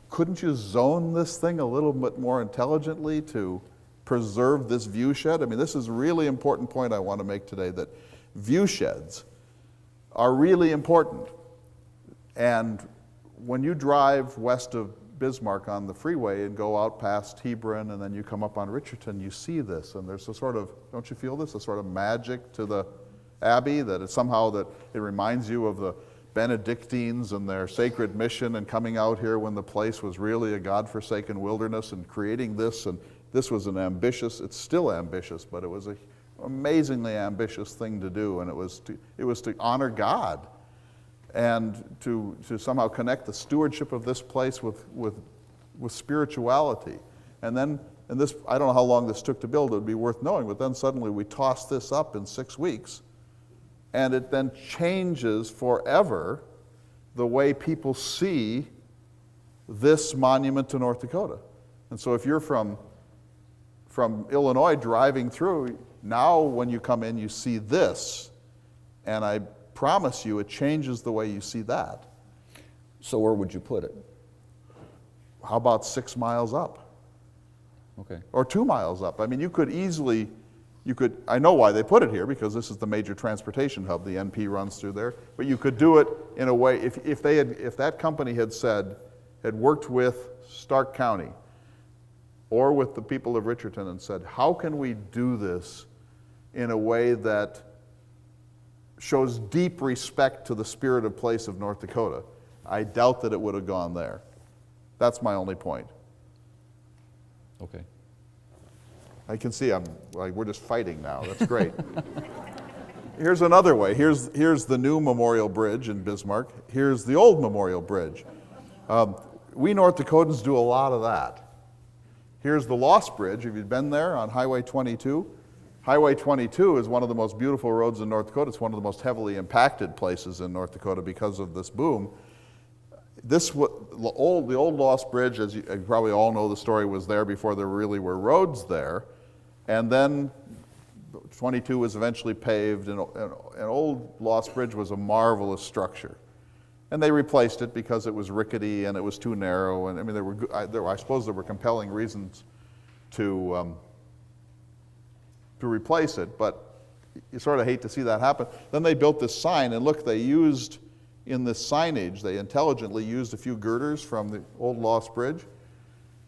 couldn't you zone this thing a little bit more intelligently to preserve this view shed? I mean, this is a really important point I want to make today, that view sheds are really important. And when you drive west of Bismarck on the freeway and go out past Hebron and then you come up on Richardson, you see this, and there's a sort of, don't you feel this, a sort of magic to the Abbey, that it's somehow that it reminds you of the Benedictines and their sacred mission and coming out here when the place was really a God-forsaken wilderness and creating this. And this was an ambitious, it's still ambitious, but it was an amazingly ambitious thing to do, and it was to honor God and to somehow connect the stewardship of this place with spirituality. And then, and this, I don't know how long this took to build, it would be worth knowing, but then suddenly we tossed this up in 6 weeks, and it then changes forever the way people see this monument to North Dakota. And so if you're from Illinois driving through, now when you come in, you see this, and I promise you it changes the way you see that. So where would you put it? How about 6 miles up? Okay. Or 2 miles up. I mean, you could easily, I know why they put it here, because this is the major transportation hub. The NP runs through there. But you could do it in a way, if that company had worked with Stark County or with the people of Richardson and said, how can we do this in a way that shows deep respect to the spirit of place of North Dakota, I doubt that it would have gone there. That's my only point. Okay. I can see we're just fighting now. That's great. Here's another way. Here's the new Memorial Bridge in Bismarck. Here's the old Memorial Bridge. We North Dakotans do a lot of that. Here's the Lost Bridge. Have you been there on Highway 22? Highway 22 is one of the most beautiful roads in North Dakota. It's one of the most heavily impacted places in North Dakota because of this boom. The old Lost Bridge, as you probably all know, the story was there before there really were roads there. And then 22 was eventually paved, and old Lost Bridge was a marvelous structure. And they replaced it because it was rickety and it was too narrow. And I mean, I suppose there were compelling reasons to replace it, but you sort of hate to see that happen. Then they built this sign, and look, they used in this signage, they intelligently used a few girders from the old Lost Bridge.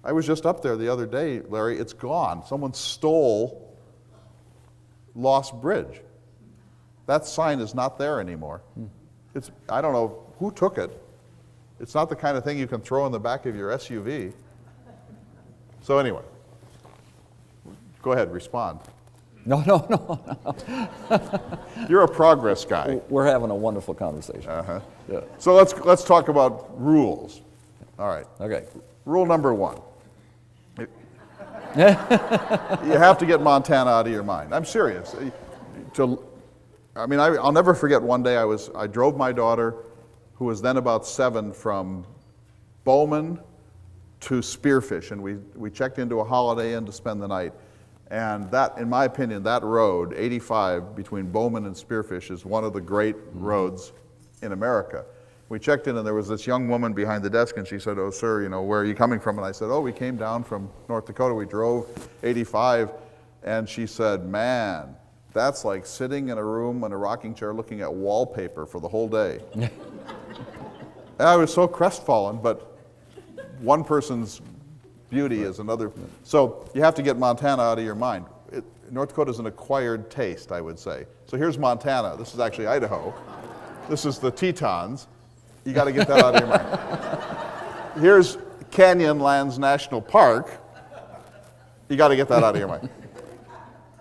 I was just up there the other day, Larry. It's gone. Someone stole lost bridge. That sign is not there anymore. I don't know who took it. It's not the kind of thing you can throw in the back of your SUV. So anyway, go ahead, respond. No. You're a progress guy. We're having a wonderful conversation. Yeah. So let's talk about rules. All right. Okay. Rule number 1. You have to get Montana out of your mind. I'm serious. I'll never forget one day I drove my daughter, who was then about 7, from Bowman to Spearfish, and we checked into a Holiday Inn to spend the night. And that, in my opinion, that road, 85, between Bowman and Spearfish, is one of the great roads in America. We checked in, and there was this young woman behind the desk, and she said, "Oh, sir, where are you coming from?" And I said, "Oh, we came down from North Dakota. We drove 85. And she said, "Man, that's like sitting in a room in a rocking chair looking at wallpaper for the whole day." And I was so crestfallen, but one person's beauty is another. So you have to get Montana out of your mind. North Dakota is an acquired taste, I would say. So here's Montana. This is actually Idaho. This is the Tetons. You got to get that out of your mind. Here's Canyonlands National Park. You got to get that out of your mind.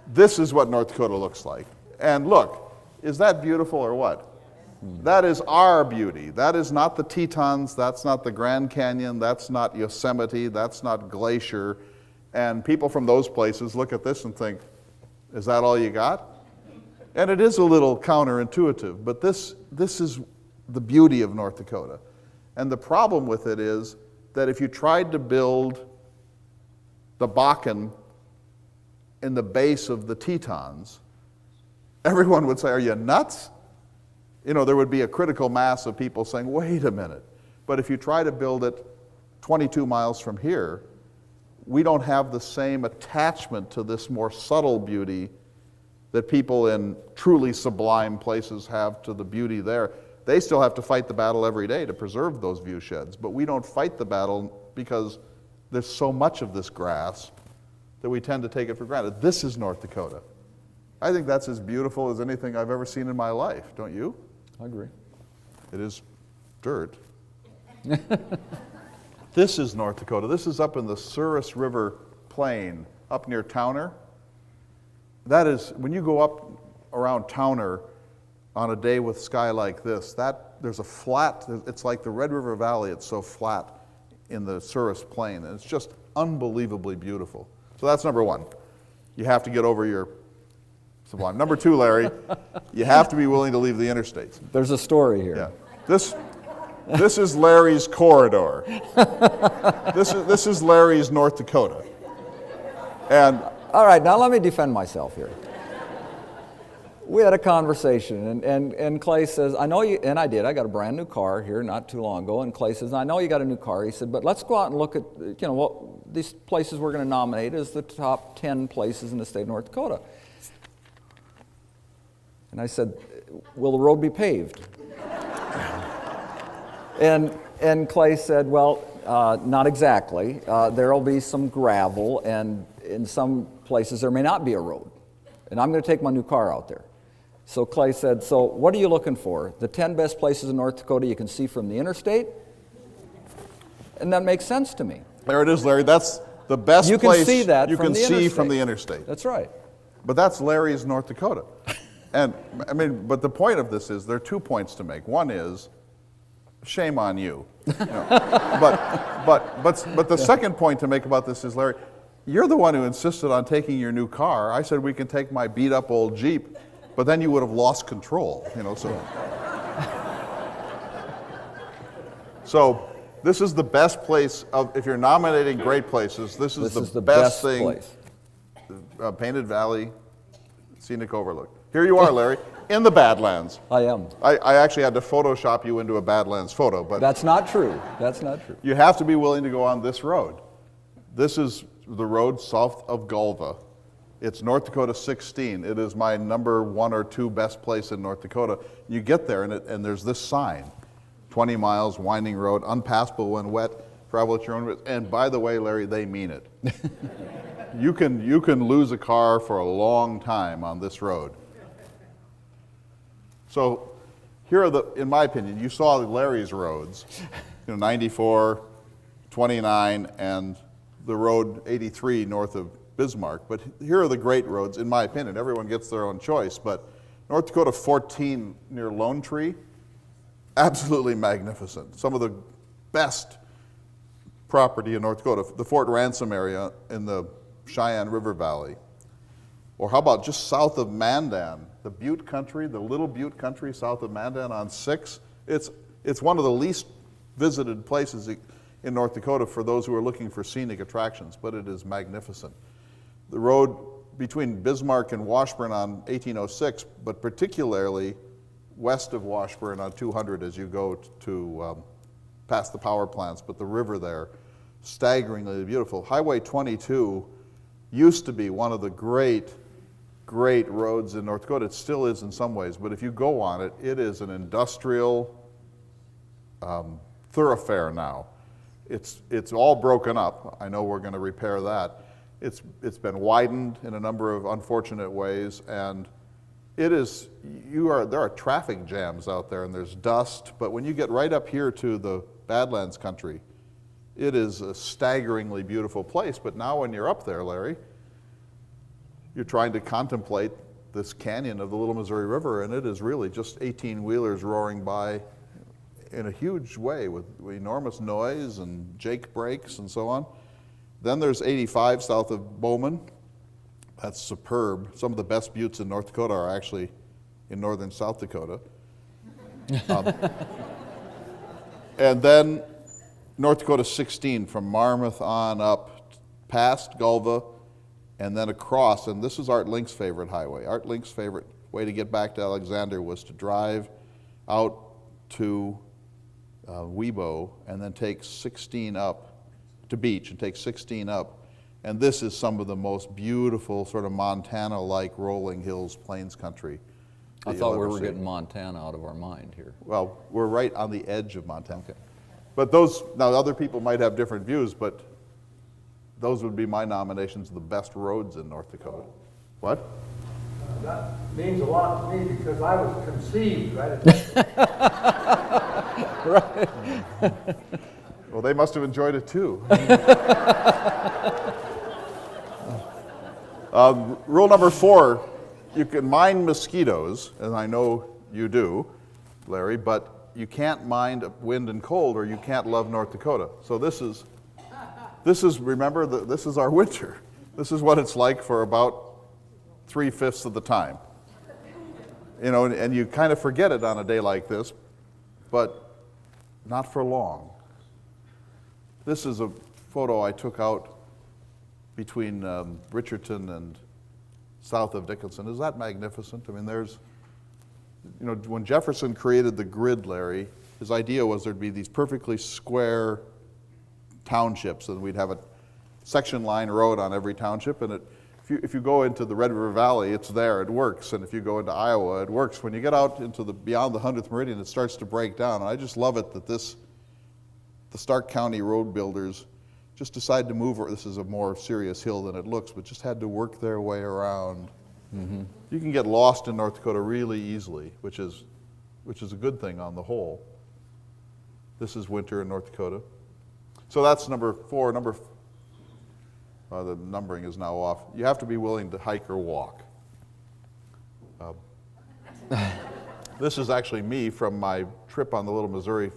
This is what North Dakota looks like. And look, is that beautiful or what? That is our beauty. That is not the Tetons. That's not the Grand Canyon. That's not Yosemite. That's not Glacier. And people from those places look at this and think, is that all you got? And it is a little counterintuitive, but this is the beauty of North Dakota. And the problem with it is that if you tried to build the Bakken in the base of the Tetons, everyone would say, are you nuts? There would be a critical mass of people saying, wait a minute. But if you try to build it 22 miles from here, we don't have the same attachment to this more subtle beauty that people in truly sublime places have to the beauty there. They still have to fight the battle every day to preserve those view sheds, but we don't fight the battle because there's so much of this grass that we tend to take it for granted. This is North Dakota. I think that's as beautiful as anything I've ever seen in my life, don't you? I agree. It is dirt. This is North Dakota. This is up in the Souris River Plain, up near Towner. That is, when you go up around Towner on a day with sky like this, there's a flat, it's like the Red River Valley, it's so flat in the Souris Plain, and it's just unbelievably beautiful. So that's number 1. You have to get over your sublime. Number 2, Larry, you have to be willing to leave the interstates. There's a story here. Yeah. This is Larry's corridor. This is Larry's North Dakota. And all right, now let me defend myself here. We had a conversation, and Clay says, I know you, and I did. I got a brand new car here not too long ago, and Clay says, I know you got a new car. He said, but let's go out and look at, what these places we're going to nominate as the top 10 places in the state of North Dakota. And I said, will the road be paved? And Clay said, well, not exactly. There'll be some gravel, and in some places there may not be a road. And I'm going to take my new car out there. So Clay said, so what are you looking for? The 10 best places in North Dakota you can see from the interstate? And that makes sense to me. There it is, Larry. That's the best you place can see that you from can the see interstate. from the interstate. That's right. But that's Larry's North Dakota. And but the point of this is there are 2 points to make. One is, shame on you. But the second point to make about this is, Larry, you're the one who insisted on taking your new car. I said we can take my beat up old Jeep, but then you would have lost control, so. So this is the best place if you're nominating great places, this is the best thing. Place. Painted Valley, scenic overlook. Here you are, Larry, in the Badlands. I am. I actually had to Photoshop you into a Badlands photo, but that's not true. That's not true. You have to be willing to go on this road. This is the road south of Gulva. It's North Dakota 16. It is my number 1 or 2 best place in North Dakota. You get there and there's this sign, 20 miles, winding road, unpassable when wet, travel at your own risk. And by the way, Larry, they mean it. You can lose a car for a long time on this road. So here are in my opinion, you saw Larry's roads, 94, 29, and the road 83 north of Bismarck. But here are the great roads, in my opinion. Everyone gets their own choice, but North Dakota 14 near Lone Tree, absolutely magnificent. Some of the best property in North Dakota, the Fort Ransom area in the Cheyenne River Valley. Or how about just south of Mandan, the Butte country, the little Butte country south of Mandan on 6. It's one of the least visited places in North Dakota for those who are looking for scenic attractions, but it is magnificent. The road between Bismarck and Washburn on 1806, but particularly west of Washburn on 200 as you go to past the power plants, but the river there, staggeringly beautiful. Highway 22 used to be one of the great roads in North Dakota. It still is in some ways, but if you go on it, it is an industrial thoroughfare now. It's all broken up. I know we're going to repair that. It's been widened in a number of unfortunate ways, and there are traffic jams out there, and there's dust. But when you get right up here to the Badlands country, it is a staggeringly beautiful place. But now when you're up there, Larry, you're trying to contemplate this canyon of the Little Missouri River, and it is really just 18-wheelers roaring by in a huge way with enormous noise and Jake brakes and so on. Then there's 85 south of Bowman. That's superb. Some of the best buttes in North Dakota are actually in northern South Dakota. And then North Dakota 16 from Marmarth on up past Gulva and then across, and this is Art Link's favorite highway. Art Link's favorite way to get back to Alexander was to drive out to Webo and then take 16 up to Beach and take 16 up. And this is some of the most beautiful sort of Montana-like rolling hills, plains country. I thought we were getting Montana out of our mind here. Well, we're right on the edge of Montana. Okay. But now other people might have different views, but those would be my nominations of the best roads in North Dakota. What? That means a lot to me because I was conceived right at that. Right. Well, they must have enjoyed it too. Rule number 4, you can mind mosquitoes, and I know you do, Larry, but you can't mind wind and cold or you can't love North Dakota. So this is remember, this is our winter. This is what it's like for about 3/5 of the time. And you kind of forget it on a day like this, but not for long. This is a photo I took out between Richardson and south of Dickinson. Is that magnificent? I mean, when Jefferson created the grid, Larry, his idea was there'd be these perfectly square townships, and we'd have a section line road on every township, and if you go into the Red River Valley, it's there, it works, and if you go into Iowa, it works. When you get out into beyond the 100th meridian, it starts to break down, and I just love it that the Stark County road builders just decided to move. This is a more serious hill than it looks, but just had to work their way around. Mm-hmm. You can get lost in North Dakota really easily, which is a good thing on the whole. This is winter in North Dakota. So that's number 4. The numbering is now off. You have to be willing to hike or walk. This is actually me from my trip on the Little Missouri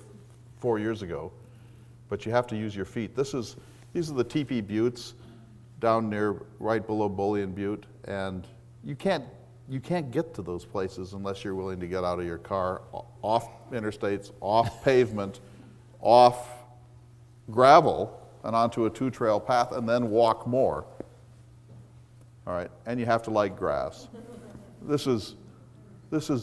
4 years ago, but you have to use your feet. These are the teepee buttes down near right below Bullion Butte, and you can't get to those places unless you're willing to get out of your car, off interstates, off pavement, off gravel, and onto a 2-trail path, and then walk more. All right, and you have to like grass. This is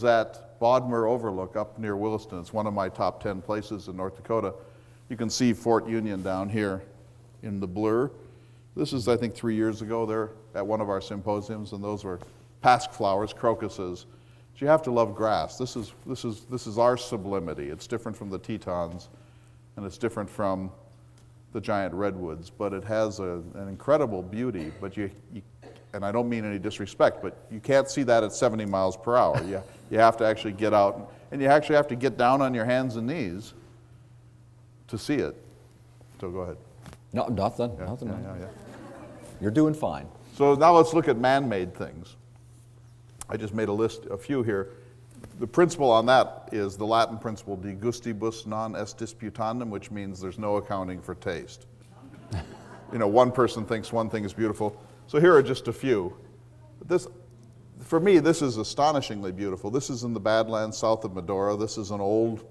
at Bodmer Overlook up near Williston. It's one of my top 10 places in North Dakota. You can see Fort Union down here in the blur. This is, I think, 3 years ago there at one of our symposiums, and those were pasque flowers, crocuses. But you have to love grass. This is our sublimity. It's different from the Tetons, and it's different from the giant redwoods, but it has an incredible beauty. But you, and I don't mean any disrespect, but you can't see that at 70 miles per hour. You have to actually get out, and you actually have to get down on your hands and knees to see it. So go ahead. No, nothing. Yeah, Nothing. yeah. You're doing fine. So now let's look at man-made things. I just made a few here. The principle on that is the Latin principle de gustibus non est disputandum, which means there's no accounting for taste. One person thinks one thing is beautiful. So here are just a few. For me, this is astonishingly beautiful. This is in the Badlands south of Medora. This is an old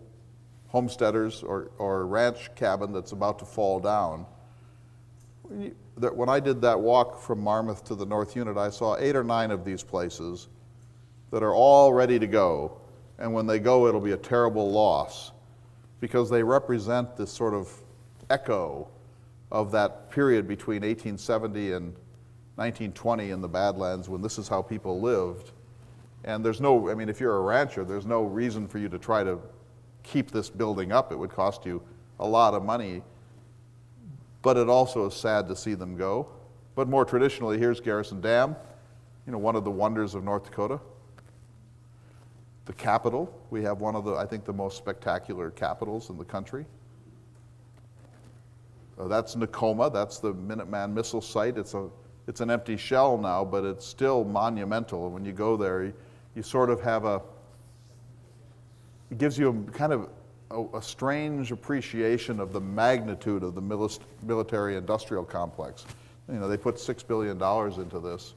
homesteader's or ranch cabin that's about to fall down. When I did that walk from Marmarth to the North Unit, I saw 8 or 9 of these places that are all ready to go. And when they go, it'll be a terrible loss because they represent this sort of echo of that period between 1870 and 1920 in the Badlands when this is how people lived. And if you're a rancher, there's no reason for you to try to keep this building up. It would cost you a lot of money. But it also is sad to see them go. But more traditionally, here's Garrison Dam, one of the wonders of North Dakota. The Capitol, we have one of the most spectacular capitals in the country. That's Nakoma, that's the Minuteman missile site. It's an empty shell now, but it's still monumental. And when you go there, you sort of have it gives you a kind of a strange appreciation of the magnitude of the military-industrial complex. They put $6 billion into this,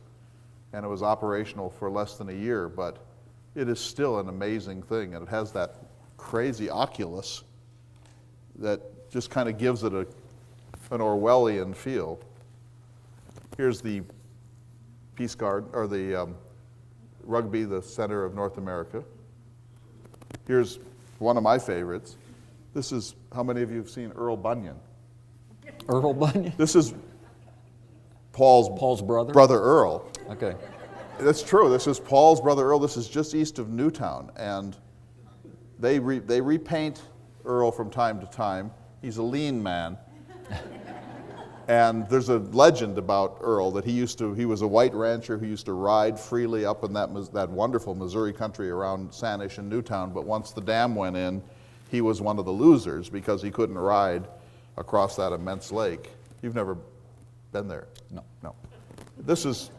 and it was operational for less than a year, but it is still an amazing thing, and it has that crazy oculus that just kind of gives it an Orwellian feel. Here's the Peace Guard, or the Rugby, the center of North America. Here's one of my favorites. This is, how many of you have seen Earl Bunyan? Earl Bunyan? This is Paul's brother? Brother Earl. Okay. That's true. This is Paul's brother Earl. This is just east of Newtown, and they repaint Earl from time to time. He's a lean man, and there's a legend about Earl that he was a white rancher who used to ride freely up in that wonderful Missouri country around Sanish and Newtown. But once the dam went in, he was one of the losers because he couldn't ride across that immense lake. You've never been there? No. This is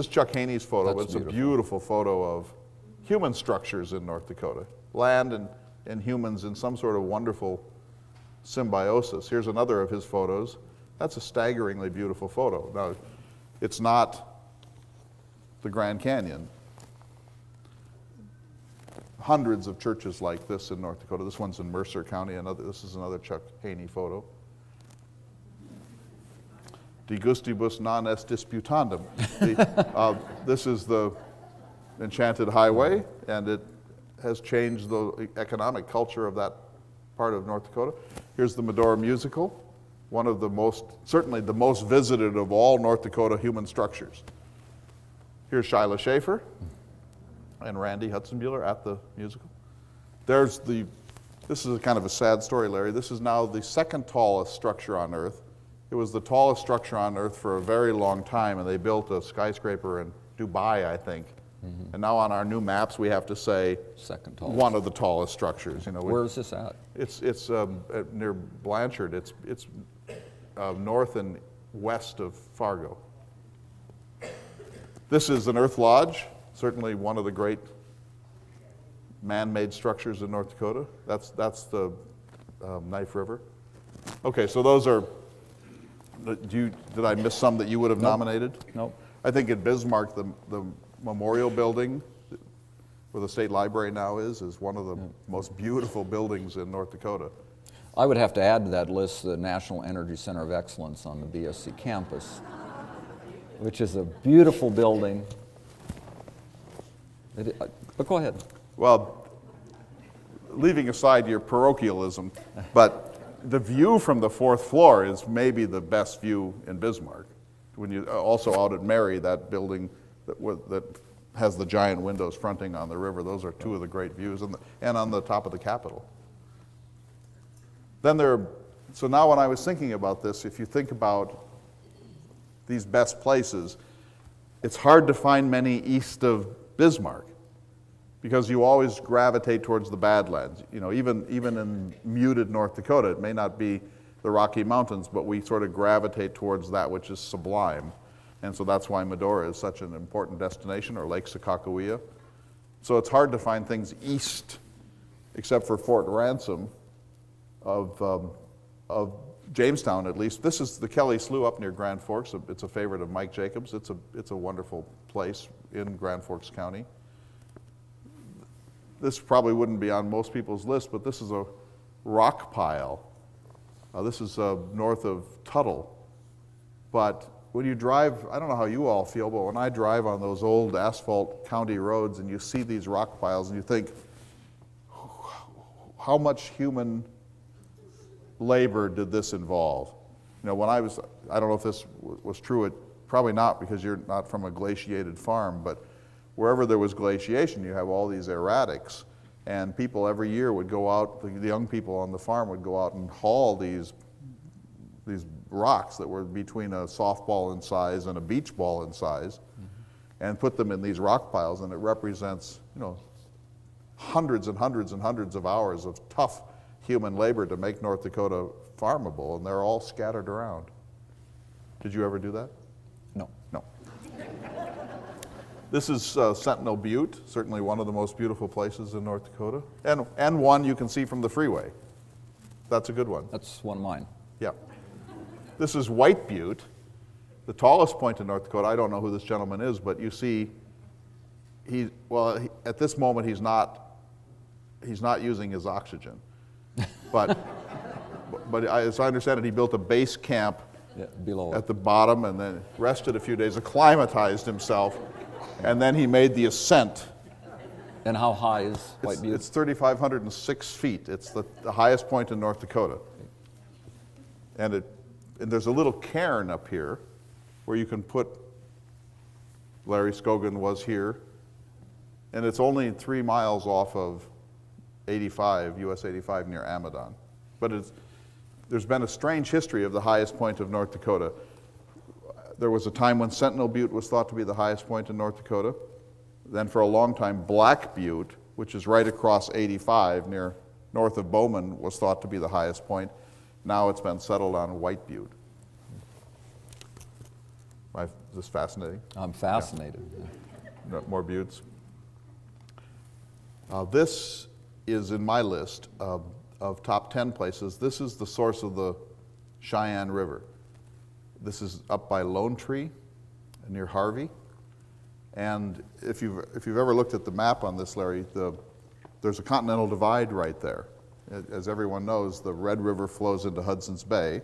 Chuck Haney's photo. That's it's a beautiful photo of human structures in North Dakota. Land and humans in some sort of wonderful symbiosis. Here's another of his photos. That's a staggeringly beautiful photo. Now, it's not the Grand Canyon. Hundreds of churches like this in North Dakota. This one's in Mercer County. This is another Chuck Haney photo. De gustibus non est disputandum. This is the Enchanted Highway, and it has changed the economic culture of that part of North Dakota. Here's the Medora Musical, one of certainly the most visited of all North Dakota human structures. Here's Shyla Schaefer and Randy Hudsonbuehler at the musical. This is kind of a sad story, Larry. This is now the second tallest structure on Earth. It was the tallest structure on Earth for a very long time, and they built a skyscraper in Dubai, I think. Mm-hmm. And now on our new maps, we have to say second tallest. One of the tallest structures. Where is this at? It's near Blanchard. It's north and west of Fargo. This is an Earth Lodge, certainly one of the great man-made structures in North Dakota. That's the Knife River. Okay, so those are. Did I miss some that you would have nominated? Nope. I think in Bismarck, the memorial building where the state library now is one of the most beautiful buildings in North Dakota. I would have to add to that list the National Energy Center of Excellence on the BSC campus, which is a beautiful building. But go ahead. Well, leaving aside your parochialism, but the view from the fourth floor is maybe the best view in Bismarck. When you also out at Mary, that building that has the giant windows fronting on the river, those are two of the great views, and on the top of the Capitol. Then there are So now when I was thinking about this, if you think about these best places, it's hard to find many east of Bismarck because you always gravitate towards the Badlands. You know, even in muted North Dakota, it may not be the Rocky Mountains, but we sort of gravitate towards that which is sublime. And so that's why Medora is such an important destination, or Lake Sakakawea. So it's hard to find things east, except for Fort Ransom of Jamestown, at least. This is the Kelly Slough up near Grand Forks. It's a favorite of Mike Jacobs. It's a wonderful place in Grand Forks County. This probably wouldn't be on most people's list, but this is a rock pile. This is north of Tuttle. But when you drive, I don't know how you all feel, but when I drive on those old asphalt county roads and you see these rock piles and you think, how much human labor did this involve? You know, when I don't know if this was true, probably not because you're not from a glaciated farm, but wherever there was glaciation, you have all these erratics. And people every year would go out, the young people on the farm would go out and haul these rocks that were between a softball in size and a beach ball in size, and put them in these rock piles, and it represents, you know, hundreds and hundreds and hundreds of hours of tough human labor to make North Dakota farmable, and they're all scattered around. Did you ever do that? No. No. This is Sentinel Butte, certainly one of the most beautiful places in North Dakota, and one you can see from the freeway. That's a good one. That's one of mine. Yeah. This is White Butte, the tallest point in North Dakota. I don't know who this gentleman is, but you see, at this moment he's not using his oxygen, but as I understand it, he built a base camp below at the bottom and then rested a few days, acclimatized himself, and then he made the ascent. And how high is White Butte? It's 3,506 feet. It's the highest point in North Dakota. And there's a little cairn up here where you can put, Larry Scogan was here, and it's only 3 miles off of 85, US 85 near Amadon. But there's been a strange history of the highest point of North Dakota. There was a time when Sentinel Butte was thought to be the highest point in North Dakota. Then for a long time, Black Butte, which is right across 85 north of Bowman, was thought to be the highest point. Now it's been settled on White Butte. Is this fascinating? I'm fascinated. Yeah. More buttes. This is in my list of top 10 places. This is the source of the Cheyenne River. This is up by Lone Tree near Harvey. And if you've ever looked at the map on this, Larry, there's a continental divide right there. As everyone knows, the Red River flows into Hudson's Bay,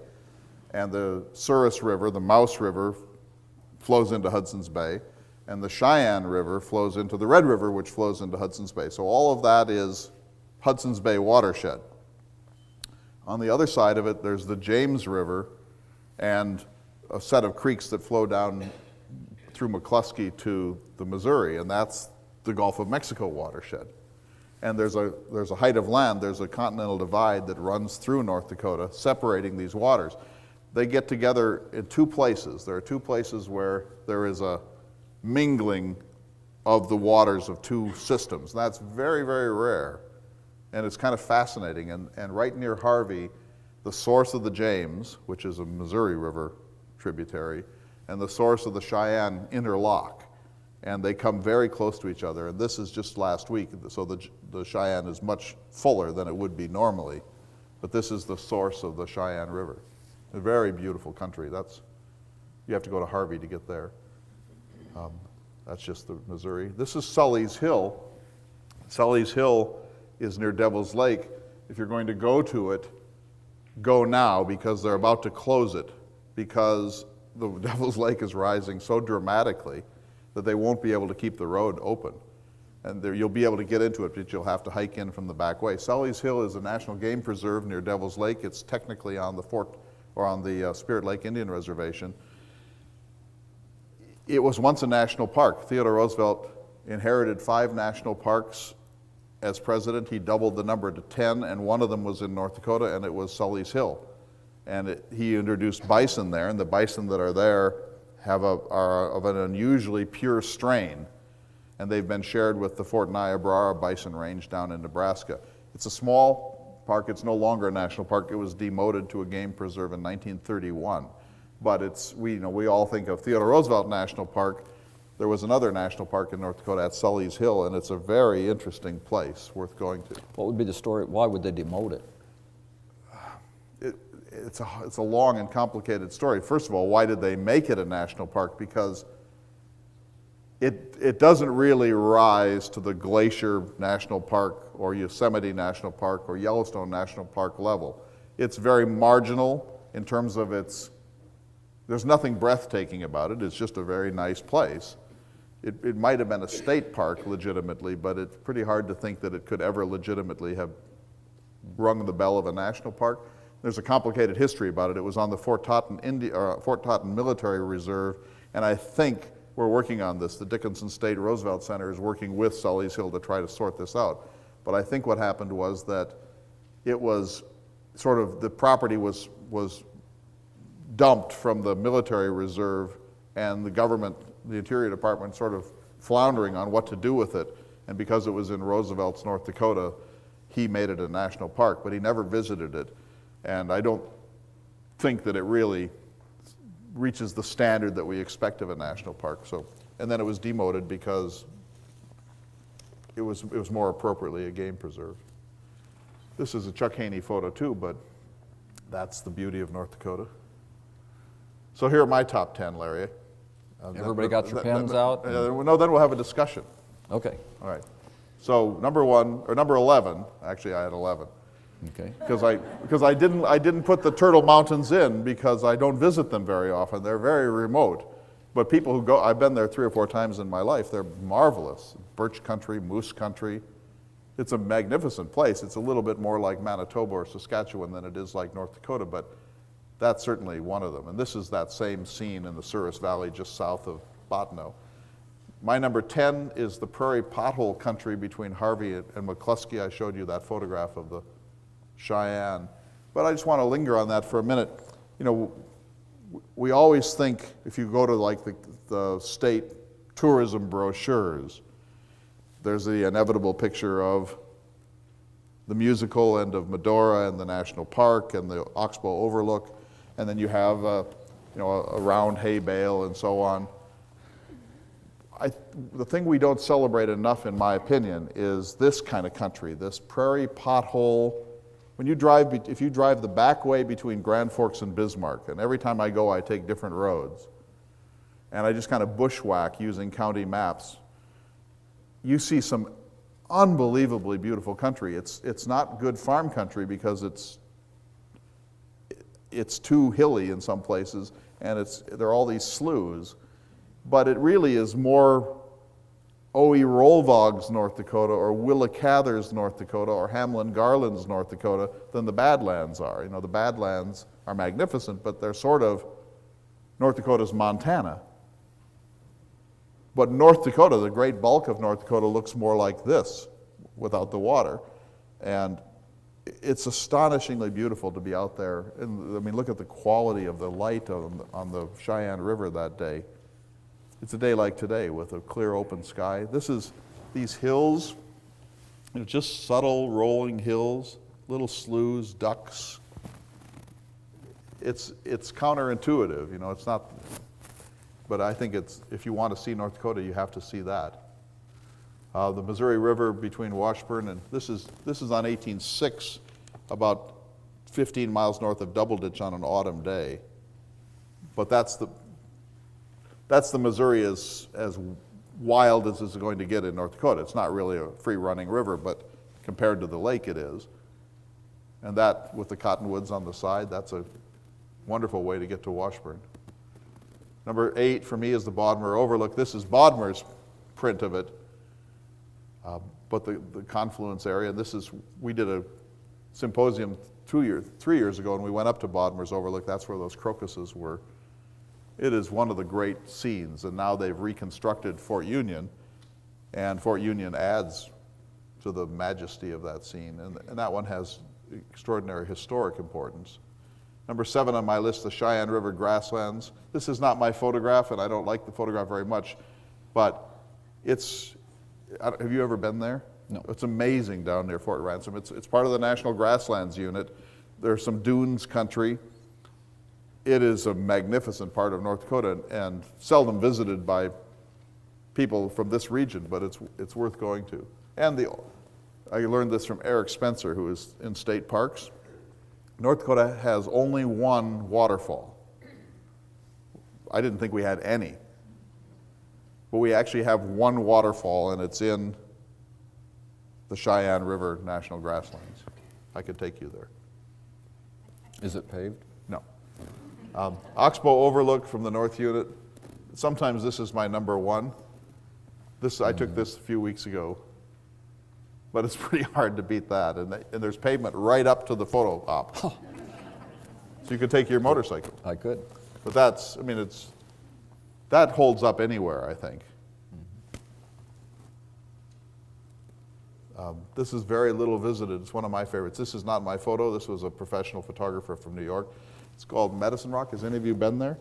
and the Souris River, the Mouse River, flows into Hudson's Bay, and the Cheyenne River flows into the Red River, which flows into Hudson's Bay. So all of that is Hudson's Bay watershed. On the other side of it, there's the James River and a set of creeks that flow down through McCluskey to the Missouri, and that's the Gulf of Mexico watershed. And there's a height of land, there's a continental divide that runs through North Dakota, separating these waters. They get together in two places. There are two places where there is a mingling of the waters of two systems. That's very, very rare, and it's kind of fascinating. And right near Harvey, the source of the James, which is a Missouri River tributary, and the source of the Cheyenne interlock, and they come very close to each other. And this is just last week, so the Cheyenne is much fuller than it would be normally, but this is the source of the Cheyenne River. A very beautiful country. You have to go to Harvey to get there. That's just the Missouri. This is Sully's Hill. Sully's Hill is near Devil's Lake. If you're going to go to it, go now, because they're about to close it, because the Devil's Lake is rising so dramatically that they won't be able to keep the road open. And you'll be able to get into it, but you'll have to hike in from the back way. Sully's Hill is a national game preserve near Devil's Lake. It's technically on the Spirit Lake Indian Reservation. It was once a national park. Theodore Roosevelt inherited 5 national parks as president. He doubled the number to 10, and one of them was in North Dakota, and it was Sully's Hill. And he introduced bison there, and the bison that are there are of an unusually pure strain, and they've been shared with the Fort Niobrara bison range down in Nebraska. It's a small park. It's no longer a national park. It was demoted to a game preserve in 1931. But we all think of Theodore Roosevelt National Park. There was another national park in North Dakota at Sully's Hill, and it's a very interesting place worth going to. What would be the story? Why would they demote it? It's a long and complicated story. First of all, why did they make it a national park? Because it doesn't really rise to the Glacier National Park or Yosemite National Park or Yellowstone National Park level. It's very marginal in terms of there's nothing breathtaking about it. It's just a very nice place. It might have been a state park legitimately, but it's pretty hard to think that it could ever legitimately have rung the bell of a national park. There's a complicated history about it. It was on the Fort Totten Military Reserve, and I think we're working on this. The Dickinson State Roosevelt Center is working with Sully's Hill to try to sort this out. But I think what happened was that it was sort of, the property was dumped from the military reserve, and the government, the Interior Department, sort of floundering on what to do with it. And because it was in Roosevelt's North Dakota, he made it a national park, but he never visited it. And I don't think that it really reaches the standard that we expect of a national park. And then it was demoted because it was more appropriately a game preserve. This is a Chuck Haney photo too, but that's the beauty of North Dakota. So here are my top 10, Larry. Everybody got your pens out? No, then we'll have a discussion. Okay. All right. So number 11, actually I had 11. Okay. Because I didn't put the Turtle Mountains in because I don't visit them very often. They're very remote. But people who go, I've been there 3 or 4 times in my life. They're marvelous. Birch country, moose country. It's a magnificent place. It's a little bit more like Manitoba or Saskatchewan than it is like North Dakota, but that's certainly one of them. And this is that same scene in the Souris Valley just south of Bottineau. My number 10 is the prairie pothole country between Harvey and McCluskey. I showed you that photograph of the Cheyenne. But I just want to linger on that for a minute. You know, we always think, if you go to like the state tourism brochures, there's the inevitable picture of the musical end of Medora and the national park and the Oxbow Overlook, and then you have a round hay bale and so on. The thing we don't celebrate enough, in my opinion, is this kind of country, this prairie pothole. If you drive the back way between Grand Forks and Bismarck, and every time I go I take different roads, and I just kind of bushwhack using county maps, you see some unbelievably beautiful country. It's not good farm country because it's too hilly in some places, and there are all these sloughs, but it really is more O.E. Rolvog's North Dakota or Willa Cather's North Dakota or Hamlin Garland's North Dakota than the Badlands are. You know, the Badlands are magnificent, but they're sort of North Dakota's Montana. But North Dakota, the great bulk of North Dakota, looks more like this without the water. And it's astonishingly beautiful to be out there. And I mean, look at the quality of the light on the Cheyenne River that day. It's a day like today with a clear open sky. These hills, just subtle rolling hills, little sloughs, ducks. It's counterintuitive, it's not, but I think if you want to see North Dakota, you have to see that. The Missouri River between Washburn and, this is on 18.6, about 15 miles north of Doubleditch on an autumn day. But that's the Missouri as wild as it's going to get in North Dakota. It's not really a free-running river, but compared to the lake it is. And that, with the cottonwoods on the side, that's a wonderful way to get to Washburn. Number 8 for me is the Bodmer Overlook. This is Bodmer's print of it, but the confluence area. We did a symposium 3 years ago, and we went up to Bodmer's Overlook. That's where those crocuses were. It is one of the great scenes, and now they've reconstructed Fort Union, and Fort Union adds to the majesty of that scene, and that one has extraordinary historic importance. Number 7 on my list, the Cheyenne River grasslands. This is not my photograph, and I don't like the photograph very much, but have you ever been there? No. It's amazing down near Fort Ransom. It's part of the National Grasslands Unit. There's some dunes country. It is a magnificent part of North Dakota and seldom visited by people from this region, but it's worth going to. And I learned this from Eric Spencer, who is in state parks. North Dakota has only one waterfall. I didn't think we had any. But we actually have one waterfall, and it's in the Cheyenne River National Grasslands. I could take you there. Is it paved? No. Oxbow Overlook from the North Unit. Sometimes this is my number 1. I took this a few weeks ago, but it's pretty hard to beat that. And there's pavement right up to the photo op. So you could take your motorcycle. I could. But that holds up anywhere, I think. This is very little visited. It's one of my favorites. This is not my photo. This was a professional photographer from New York. It's called Medicine Rock. Has any of you been there?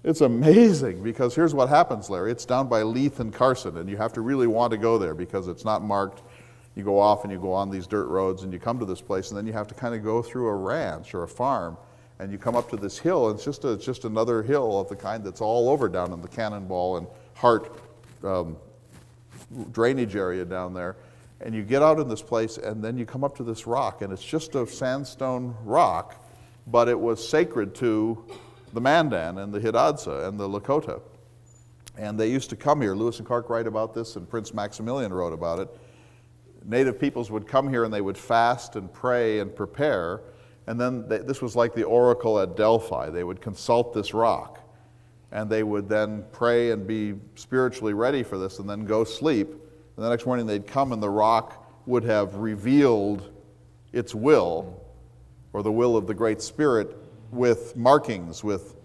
It's amazing because here's what happens, Larry. It's down by Leith and Carson, and you have to really want to go there because it's not marked. You go off and you go on these dirt roads and you come to this place, and then you have to kind of go through a ranch or a farm, and you come up to this hill, and it's just another hill of the kind that's all over down in the Cannonball and Hart drainage area down there. And you get out in this place, and then you come up to this rock, and it's just a sandstone rock, but it was sacred to the Mandan and the Hidatsa and the Lakota. And they used to come here. Lewis and Clark write about this, and Prince Maximilian wrote about it. Native peoples would come here, and they would fast and pray and prepare, and then this was like the oracle at Delphi. They would consult this rock, and they would then pray and be spiritually ready for this, and then go sleep. And the next morning they'd come, and the rock would have revealed its will, or the will of the Great Spirit, with markings, with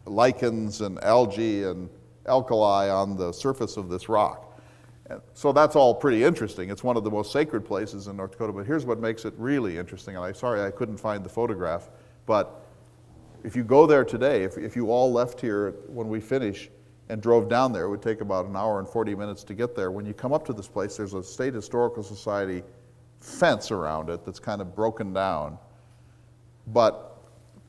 lichens and algae and alkali on the surface of this rock. And so that's all pretty interesting. It's one of the most sacred places in North Dakota, but here's what makes it really interesting. And I'm sorry I couldn't find the photograph, but if you go there today, if you all left here when we finish and drove down there, it would take about an hour and 40 minutes to get there. When you come up to this place, there's a State Historical Society fence around it that's kind of broken down. But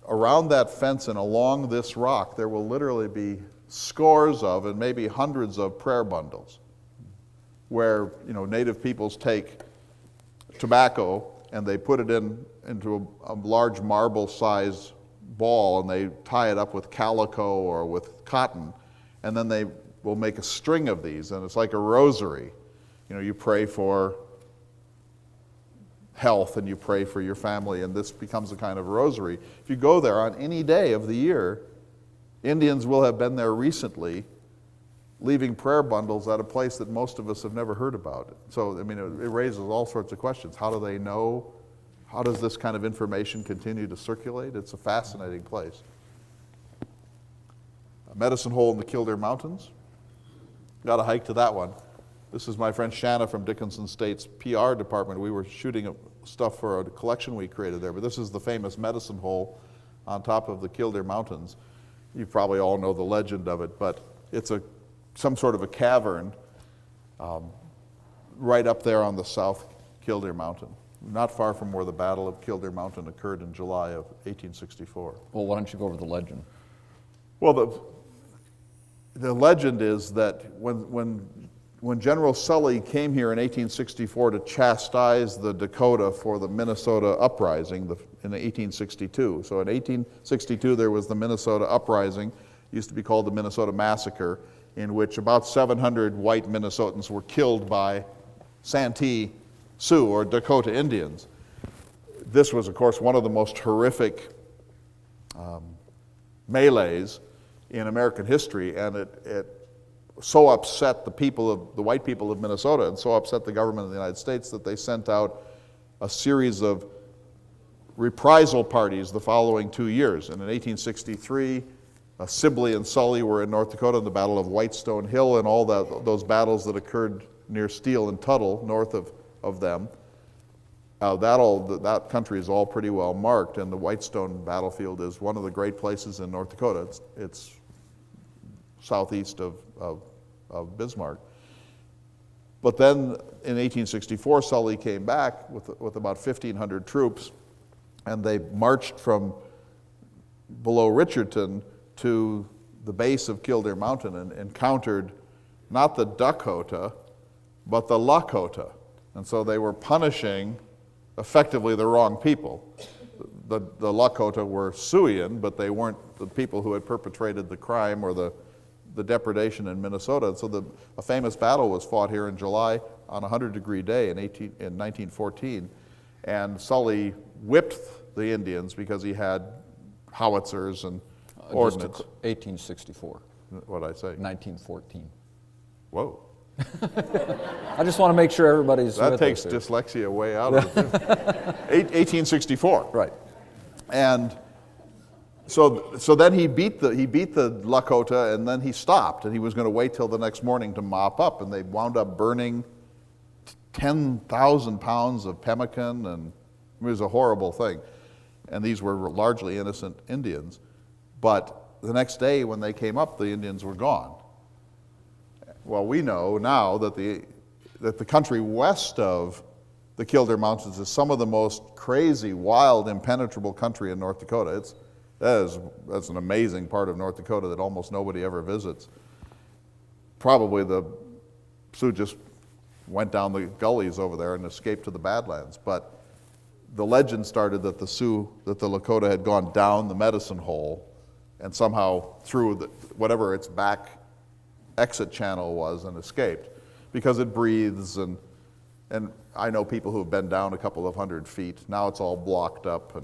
around that fence and along this rock, there will literally be scores of and maybe hundreds of prayer bundles where native peoples take tobacco and they put it into a large marble-sized ball, and they tie it up with calico or with cotton, and then they will make a string of these, and it's like a rosary. You pray for health and you pray for your family, and this becomes a kind of rosary. If you go there on any day of the year, Indians will have been there recently leaving prayer bundles at a place that most of us have never heard about. So, it raises all sorts of questions. How do they know? How does this kind of information continue to circulate? It's a fascinating place. Medicine Hole in the Killdeer Mountains. Got a hike to that one. This is my friend Shanna from Dickinson State's PR department. We were shooting stuff for a collection we created there, but this is the famous Medicine Hole on top of the Killdeer Mountains. You probably all know the legend of it, but it's some sort of a cavern right up there on the South Killdeer Mountain, not far from where the Battle of Killdeer Mountain occurred in July of 1864. Well, why don't you go over the legend? Well, the legend is that when General Sully came here in 1864 to chastise the Dakota for the Minnesota uprising in 1862. So in 1862 there was the Minnesota uprising, used to be called the Minnesota Massacre, in which about 700 white Minnesotans were killed by Santee Sioux or Dakota Indians. This was, of course, one of the most horrific melees in American history, and it so upset the white people of Minnesota and so upset the government of the United States that they sent out a series of reprisal parties the following 2 years. And in 1863, Sibley and Sully were in North Dakota in the Battle of Whitestone Hill and all those battles that occurred near Steele and Tuttle, north of them. That country is all pretty well marked, and the Whitestone battlefield is one of the great places in North Dakota. It's southeast of Bismarck. But then in 1864, Sully came back with about 1,500 troops, and they marched from below Richardson to the base of Killdeer Mountain and encountered not the Dakota, but the Lakota. And so they were punishing effectively the wrong people. The Lakota were Sioux, but they weren't the people who had perpetrated the crime or the depredation in Minnesota. And so a famous battle was fought here in July on a 100-degree day in 1914. And Sully whipped the Indians because he had howitzers and ordnance. 1864. What did I say? 1914. Whoa. I just want to make sure everybody's That with takes us here. dyslexia way out of it. 1864. Right. And so then he beat the Lakota, and then he stopped, and he was going to wait till the next morning to mop up, and they wound up burning 10,000 pounds of pemmican, and it was a horrible thing. And these were largely innocent Indians. But the next day when they came up, the Indians were gone. Well, we know now that the country west of the Killdeer Mountains is some of the most crazy, wild, impenetrable country in North Dakota. That's an amazing part of North Dakota that almost nobody ever visits. Probably the Sioux just went down the gullies over there and escaped to the Badlands. But the legend started that the Lakota had gone down the Medicine Hole and somehow through whatever its back exit channel was and escaped, because it breathes, and I know people who have been down a couple of 100 feet. Now it's all blocked up,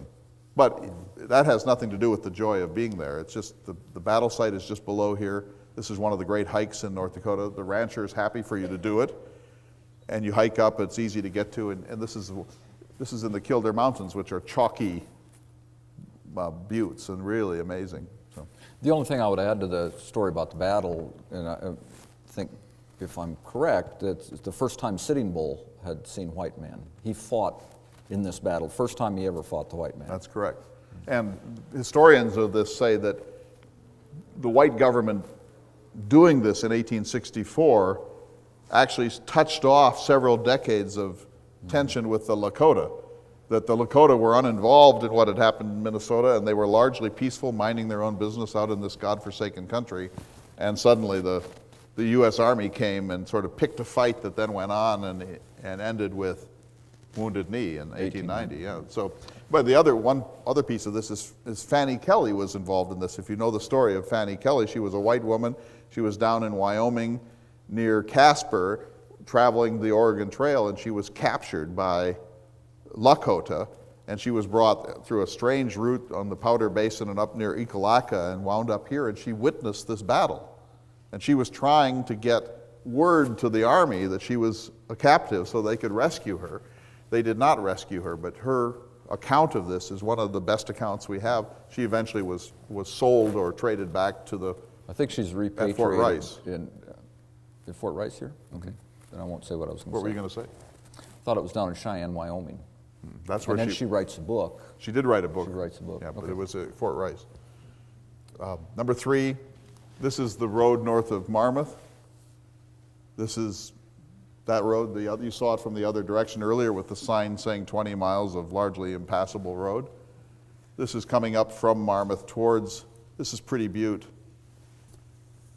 but that has nothing to do with the joy of being there. It's just the battle site is just below here. This is one of the great hikes in North Dakota. The rancher is happy for you to do it, and you hike up. It's easy to get to, and this is in the Killdeer Mountains, which are chalky buttes and really amazing. So. The only thing I would add to the story about the battle, and I think, if I'm correct, it's the first time Sitting Bull had seen white man. He fought in this battle, first time he ever fought the white man. That's correct. And historians of this say that the white government doing this in 1864 actually touched off several decades of tension with the Lakota. That the Lakota were uninvolved in what had happened in Minnesota, and they were largely peaceful, minding their own business out in this godforsaken country. And suddenly the U.S. Army came and sort of picked a fight that then went on and ended with Wounded Knee in 1890. Yeah. So, but one other piece of this is Fanny Kelly was involved in this. If you know the story of Fanny Kelly, she was a white woman. She was down in Wyoming near Casper, traveling the Oregon Trail, and she was captured by Lakota, and she was brought through a strange route on the Powder Basin and up near Ekalaka and wound up here, and she witnessed this battle. And she was trying to get word to the army that she was a captive so they could rescue her. They did not rescue her, but her account of this is one of the best accounts we have. She eventually was sold or traded back to I think she's repatriated Fort Rice. in Fort Rice here? Okay. Then I won't say what I was going to say. What were you going to say? Thought it was down in Cheyenne, Wyoming. That's where And then she writes a book. She did write a book. She writes a book. Yeah, but Okay. it was at Fort Rice. Number 3, this is the road north of Marmarth. This is that road. You saw it from the other direction earlier with the sign saying 20 miles of largely impassable road. This is coming up from Marmarth towards, this is Pretty Butte.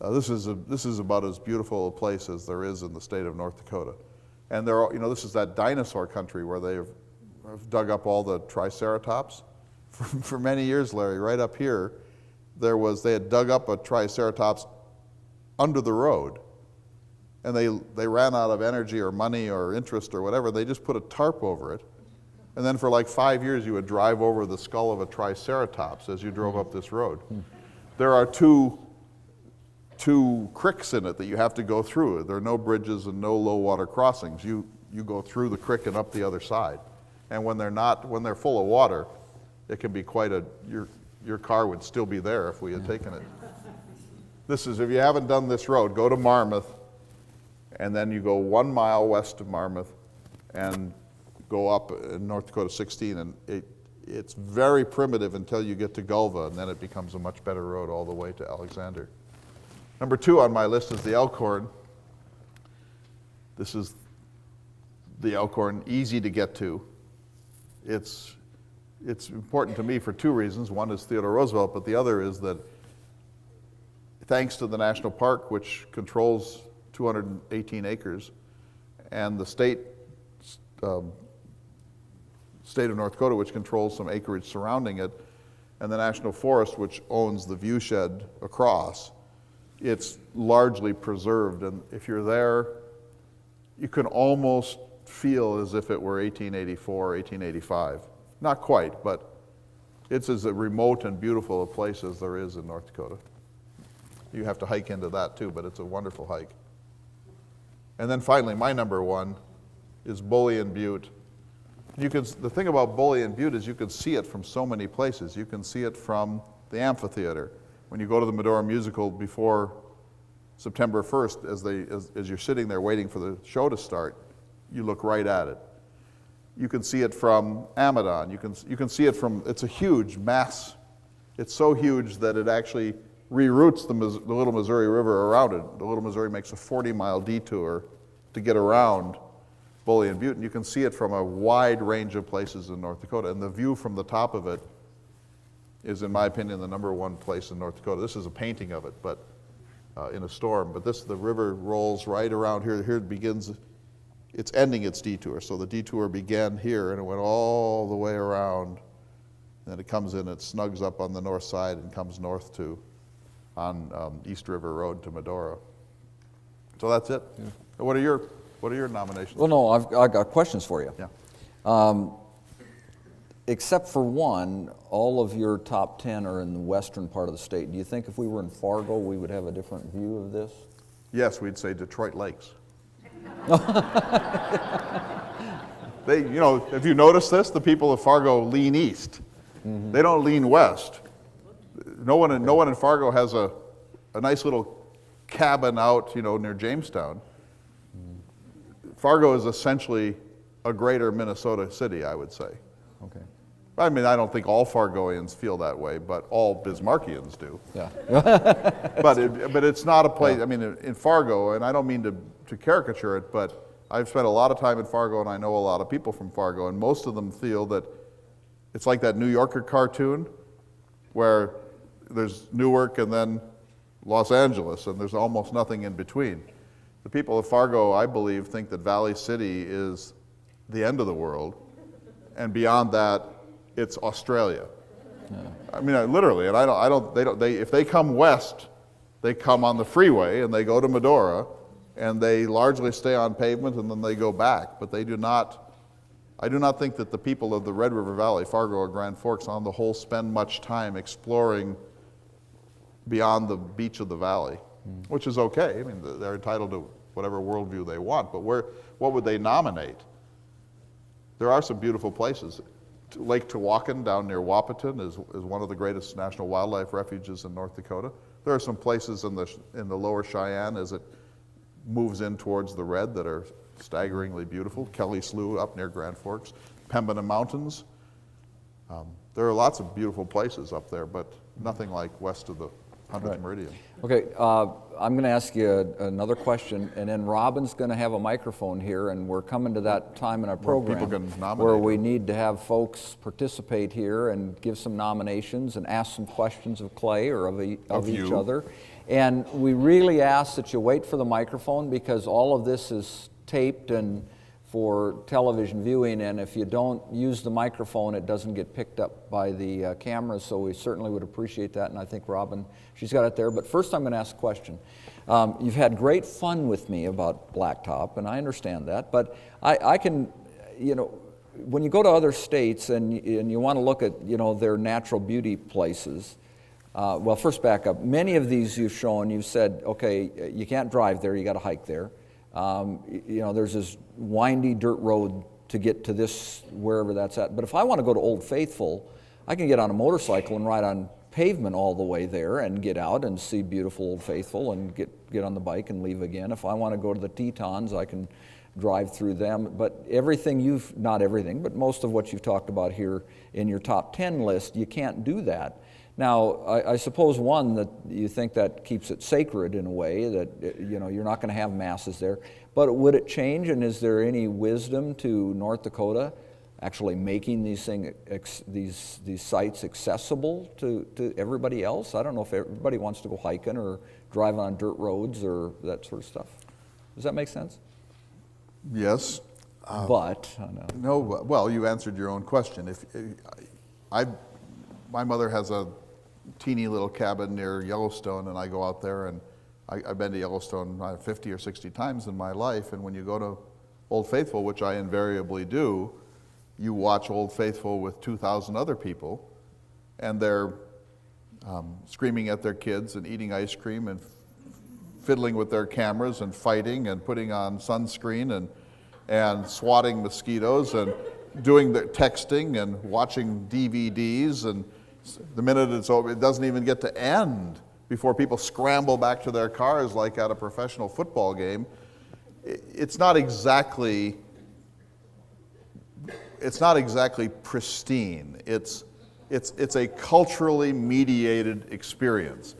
This is about as beautiful a place as there is in the state of North Dakota. And this is that dinosaur country where they've dug up all the triceratops. For many years, Larry, right up here, they had dug up a triceratops under the road. And they ran out of energy or money or interest or whatever. They just put a tarp over it. And then for like 5 years, you would drive over the skull of a triceratops as you drove up this road. There are two creeks in it that you have to go through. There are no bridges and no low water crossings. You go through the creek and up the other side. And when they're full of water, it can be quite your car would still be there if we had taken it. This is, if you haven't done this road, go to Marmarth, and then you go 1 mile west of Marmarth and go up in North Dakota 16, and it's very primitive until you get to Gulva, and then it becomes a much better road all the way to Alexander. Number 2 on my list is the Elkhorn. This is the Elkhorn, easy to get to. It's important to me for 2 reasons. One is Theodore Roosevelt, but the other is that thanks to the national park, which controls 218 acres, and the state of North Dakota, which controls some acreage surrounding it, and the National Forest, which owns the viewshed across, it's largely preserved. And if you're there, you can almost feel as if it were 1884, 1885. Not quite, but it's as remote and beautiful a place as there is in North Dakota. You have to hike into that too, but it's a wonderful hike. And then finally, my number 1 is Bullion Butte. The thing about Bullion Butte is you can see it from so many places. You can see it from the amphitheater. When you go to the Medora Musical before September 1st, as you're sitting there waiting for the show to start, you look right at it. You can see it from Amadon. You can see it from, it's a huge mass. It's so huge that it actually reroutes the Little Missouri River around it. The Little Missouri makes a 40-mile detour to get around Bullion Butte, and you can see it from a wide range of places in North Dakota. And the view from the top of it is, in my opinion, the number 1 place in North Dakota. This is a painting of it, but in a storm. But the river rolls right around here. Here it begins. It's ending its detour. So the detour began here, and it went all the way around. And then it comes in, it snugs up on the north side and comes north on East River Road to Medora. So that's it. Yeah. What are your nominations? Well, no, I've got questions for you. Yeah. Except for one, all of your top 10 are in the western part of the state. Do you think if we were in Fargo, we would have a different view of this? Yes, we'd say Detroit Lakes. If you notice this, the people of Fargo lean east. Mm-hmm. They don't lean west. No one in Fargo has a nice little cabin out, near Jamestown. Fargo is essentially a greater Minnesota city, I would say. Okay. I mean, I don't think all Fargoians feel that way, but all Bismarckians do. Yeah. but it's not a place. I mean, in Fargo, and I don't mean to caricature it, but I've spent a lot of time in Fargo, and I know a lot of people from Fargo, and most of them feel that it's like that New Yorker cartoon where there's Newark and then Los Angeles, and there's almost nothing in between. The people of Fargo, I believe, think that Valley City is the end of the world, and beyond that, it's Australia. Yeah. I mean, literally, and if they come west, they come on the freeway and they go to Medora, and they largely stay on pavement and then they go back. But I do not think that the people of the Red River Valley, Fargo or Grand Forks, on the whole, spend much time exploring beyond the beach of the valley, which is okay. I mean, they're entitled to whatever worldview they want, but what would they nominate? There are some beautiful places. Lake Tewakan down near Wahpeton is one of the greatest national wildlife refuges in North Dakota. There are some places in the lower Cheyenne as it moves in towards the red that are staggeringly beautiful. Kelly Slough up near Grand Forks, Pembina Mountains. There are lots of beautiful places up there, but nothing like west of the 100th meridian. Okay, I'm going to ask you another question, and then Robin's going to have a microphone here, and we're coming to that time in our program where we need to have folks participate here and give some nominations and ask some questions of Clay or of each other. And we really ask that you wait for the microphone, because all of this is taped and for television viewing, and if you don't use the microphone, it doesn't get picked up by the cameras, so we certainly would appreciate that, and I think Robin, she's got it there. But first I'm going to ask a question. You've had great fun with me about Blacktop, and I understand that, but I can, when you go to other states and you want to look at, their natural beauty places, well, first back up. Many of these you've shown, you've said, okay, you can't drive there, you got to hike there. There's this windy dirt road to get to this, wherever that's at. But if I want to go to Old Faithful, I can get on a motorcycle and ride on pavement all the way there and get out and see beautiful Old Faithful and get on the bike and leave again. If I want to go to the Tetons, I can drive through them. But not everything, but most of what you've talked about here in your top 10 list, you can't do that. Now, I suppose one, that you think that keeps it sacred in a way, that you're not going to have masses there. But would it change, and is there any wisdom to North Dakota actually making these sites accessible to everybody else? I don't know if everybody wants to go hiking or drive on dirt roads or that sort of stuff. Does that make sense? Yes. But I know. No, well, you answered your own question. My mother has a teeny little cabin near Yellowstone, and I go out there, and I've been to Yellowstone 50 or 60 times in my life, and when you go to Old Faithful, which I invariably do, you watch Old Faithful with 2,000 other people, and they're screaming at their kids and eating ice cream and fiddling with their cameras and fighting and putting on sunscreen and swatting mosquitoes and doing the texting and watching DVDs, and the minute it's over, it doesn't even get to end before people scramble back to their cars like at a professional football game. It's not exactly pristine. It's a culturally mediated experience,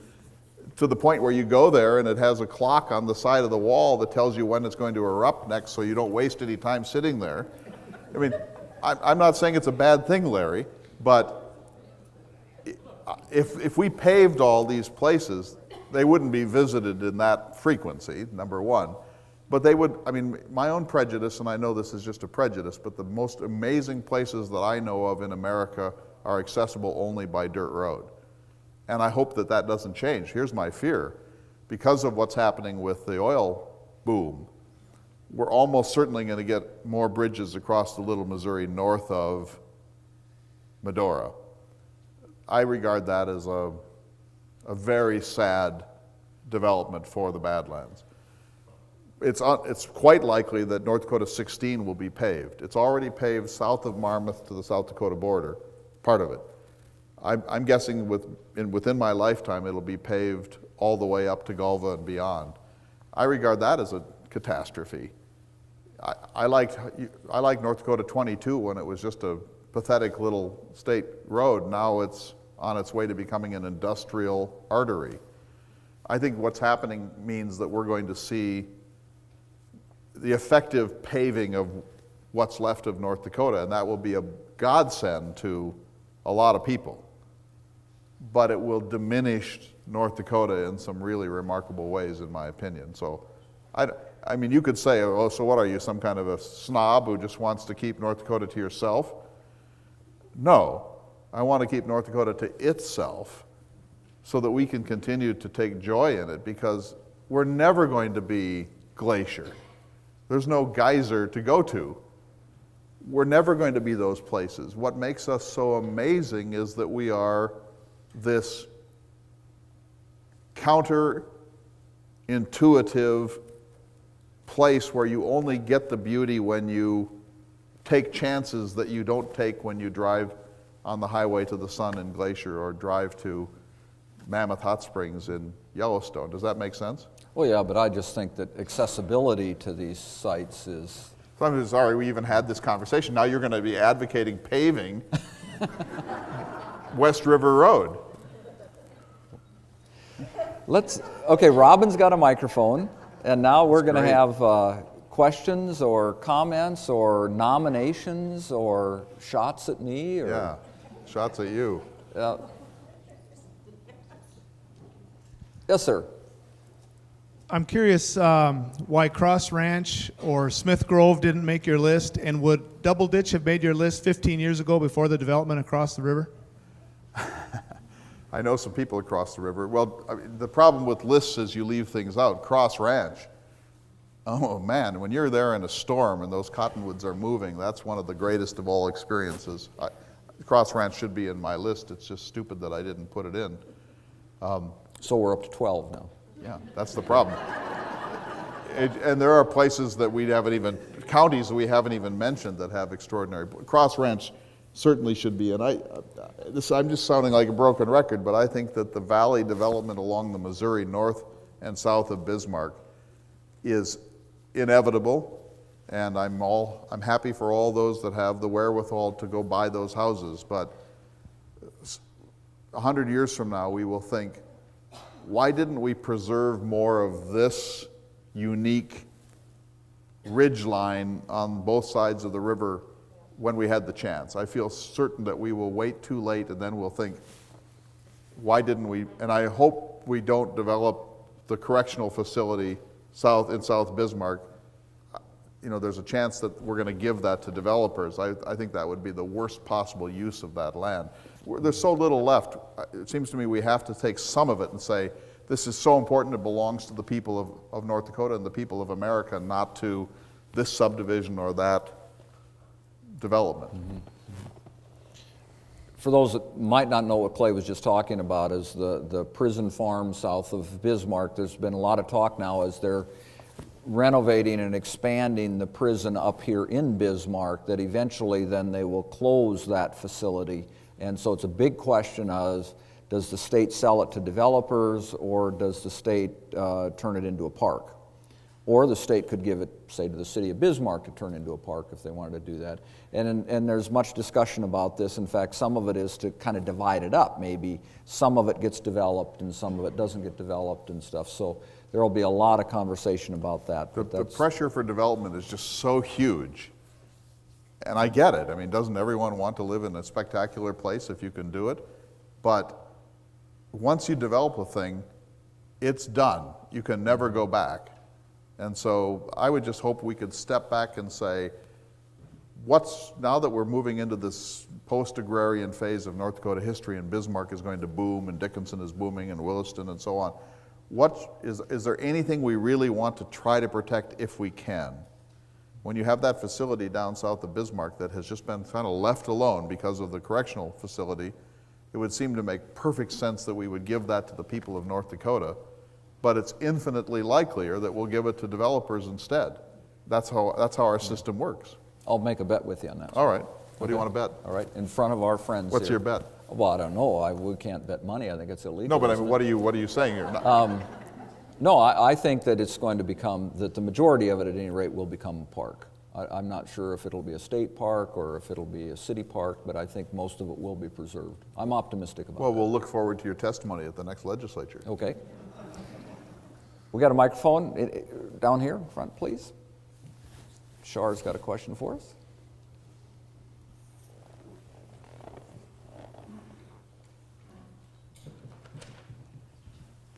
to the point where you go there and it has a clock on the side of the wall that tells you when it's going to erupt next, so you don't waste any time sitting there. I mean, I'm not saying it's a bad thing, Larry, but if we paved all these places, they wouldn't be visited in that frequency, number one. But they would, my own prejudice, and I know this is just a prejudice, but the most amazing places that I know of in America are accessible only by dirt road. And I hope that that doesn't change. Here's my fear. Because of what's happening with the oil boom, we're almost certainly going to get more bridges across the Little Missouri north of Medora. I regard that as a very sad development for the Badlands. It's quite likely that North Dakota 16 will be paved. It's already paved south of Marmarth to the South Dakota border, part of it. I'm guessing within my lifetime it'll be paved all the way up to Galva and beyond. I regard that as a catastrophe. I liked North Dakota 22 when it was just a pathetic little state road. Now it's on its way to becoming an industrial artery. I think what's happening means that we're going to see the effective paving of what's left of North Dakota, and that will be a godsend to a lot of people. But it will diminish North Dakota in some really remarkable ways, in my opinion. So, you could say, oh, so what are you, some kind of a snob who just wants to keep North Dakota to yourself? No, I want to keep North Dakota to itself so that we can continue to take joy in it, because we're never going to be Glacier. There's no geyser to go to. We're never going to be those places. What makes us so amazing is that we are this counterintuitive place where you only get the beauty when you take chances that you don't take when you drive on the highway to the sun in Glacier or drive to Mammoth Hot Springs in Yellowstone. Does that make sense? Well, yeah, but I just think that accessibility to these sites is... I'm sorry we even had this conversation. Now you're going to be advocating paving West River Road. Okay, Robin's got a microphone, and now we're going to great. have questions or comments or nominations or shots at me. Or, Yeah, shots at you. Yes, sir. I'm curious why Cross Ranch or Smith Grove didn't make your list, and would Double Ditch have made your list 15 years ago before the development across the river? I know some people across the river. Well, the problem with lists is you leave things out. Cross Ranch, oh man, when you're there in a storm and those cottonwoods are moving, that's one of the greatest of all experiences. Cross Ranch should be in my list. It's just stupid that I didn't put it in. So we're up to 12 now. Yeah, that's the problem. And there are places that we haven't even, counties that we haven't even mentioned that have extraordinary. Cross Ranch certainly should be, and I'm just sounding like a broken record, but I think that the valley development along the Missouri north and south of Bismarck is inevitable. And I'm happy for all those that have the wherewithal to go buy those houses, but 100 years from now, we will think, why didn't we preserve more of this unique ridge line on both sides of the river when we had the chance? I feel certain that we will wait too late, and then we'll think, why didn't we? And I hope we don't develop the correctional facility in South Bismarck. You know, there's a chance that we're going to give that to developers. I think that would be the worst possible use of that land. There's so little left. It seems to me we have to take some of it and say, this is so important, it belongs to the people of North Dakota and the people of America, not to this subdivision or that development. Mm-hmm. For those that might not know what Clay was just talking about is the prison farm south of Bismarck. There's been a lot of talk now as they're renovating and expanding the prison up here in Bismarck that eventually then they will close that facility. And so it's a big question as, does the state sell it to developers or does the state turn it into a park? Or the state could give it, say, to the city of Bismarck to turn into a park if they wanted to do that. And there's much discussion about this. In fact, some of it is to kind of divide it up. Maybe some of it gets developed and some of it doesn't get developed and stuff. So there will be a lot of conversation about that. The pressure for development is just so huge. And I get it. I mean, doesn't everyone want to live in a spectacular place if you can do it? But once you develop a thing, it's done. You can never go back. And so I would just hope we could step back and say, now that we're moving into this post-agrarian phase of North Dakota history and Bismarck is going to boom and Dickinson is booming and Williston and so on, is there anything we really want to try to protect if we can? When you have that facility down south of Bismarck that has just been kind of left alone because of the correctional facility, it would seem to make perfect sense that we would give that to the people of North Dakota, but it's infinitely likelier that we'll give it to developers instead. That's how our system works. I'll make a bet with you on that. All right. What do you want to bet? All right, in front of our friends What's here. your bet? Well, I don't know. We can't bet money. I think it's illegal. No, but I isn't mean, it? what are you saying here? No, I think that it's going to become, that the majority of it at any rate will become a park. I'm not sure if it'll be a state park or if it'll be a city park, but I think most of it will be preserved. I'm optimistic about Well, that. we'll look forward to your testimony at the next legislature. Okay. We got a microphone down here in front, please. Char's got a question for us.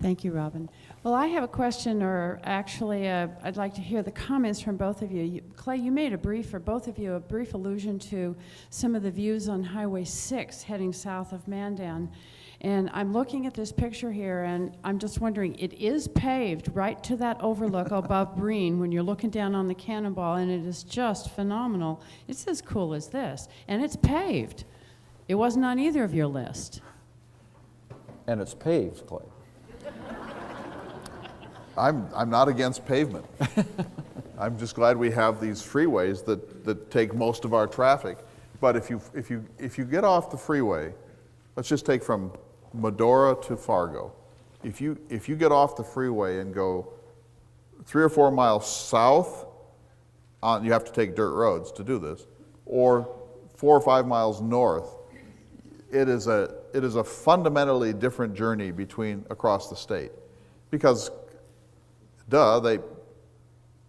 Thank you, Robin. Well, I have a question, or actually, I'd like to hear the comments from both of you. Clay, you made a brief allusion to some of the views on Highway 6 heading south of Mandan. And I'm looking at this picture here, and I'm just wondering, it is paved right to that overlook above Breen when you're looking down on the Cannonball, and it is just phenomenal. It's as cool as this, and it's paved. It wasn't on either of your list. And it's paved, Clay. I'm not against pavement. I'm just glad we have these freeways that take most of our traffic. But if you get off the freeway, let's just take from Medora to Fargo. If you get off the freeway and go 3 or 4 miles south, you have to take dirt roads to do this, or 4 or 5 miles north, it is a fundamentally different journey across the state, because the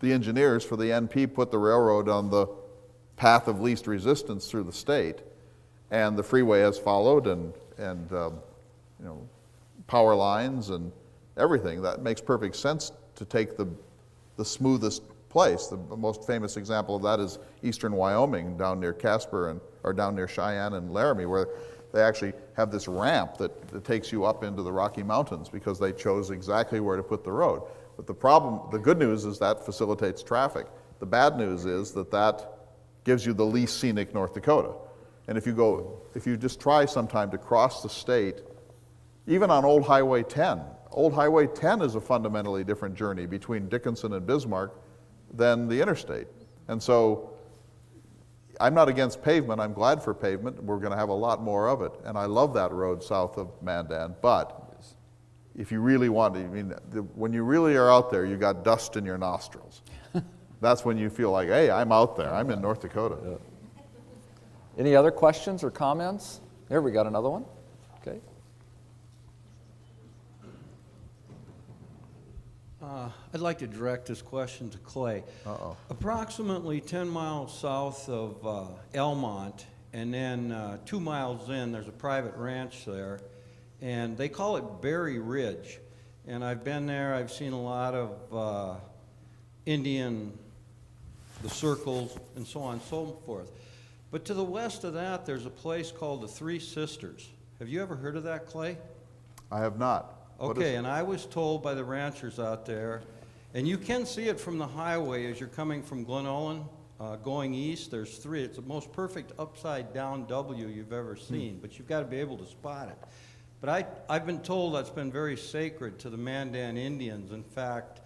engineers for the NP put the railroad on the path of least resistance through the state, and the freeway has followed, and power lines and everything. That makes perfect sense to take the smoothest place. The most famous example of that is eastern Wyoming, down near Casper or down near Cheyenne and Laramie, where they actually have this ramp that takes you up into the Rocky Mountains because they chose exactly where to put the road. But the good news is that facilitates traffic. The bad news is that gives you the least scenic North Dakota. And if you just try sometime to cross the state, even on Old Highway 10, Old Highway 10 is a fundamentally different journey between Dickinson and Bismarck than the interstate. And so I'm not against pavement. I'm glad for pavement. We're going to have a lot more of it. And I love that road south of Mandan. But if you really want to, when you really are out there, you got dust in your nostrils. that's when you feel like, hey, I'm out there. I'm in North Dakota. Any other questions or comments? Here, we got another one. Okay. I'd like to direct this question to Clay. Uh-oh. Approximately 10 miles south of Elmont, and then 2 miles in, there's a private ranch there, and they call it Berry Ridge. And I've been there, I've seen a lot of Indian, the circles, and so on and so forth. But to the west of that, there's a place called the Three Sisters. Have you ever heard of that, Clay? I have not. What is Okay, it? and I was told by the ranchers out there, and you can see it from the highway as you're coming from Glen Ullin, going east. There's three. It's the most perfect upside down W you've ever seen, but you've got to be able to spot it. But I've been told that's been very sacred to the Mandan Indians. In fact,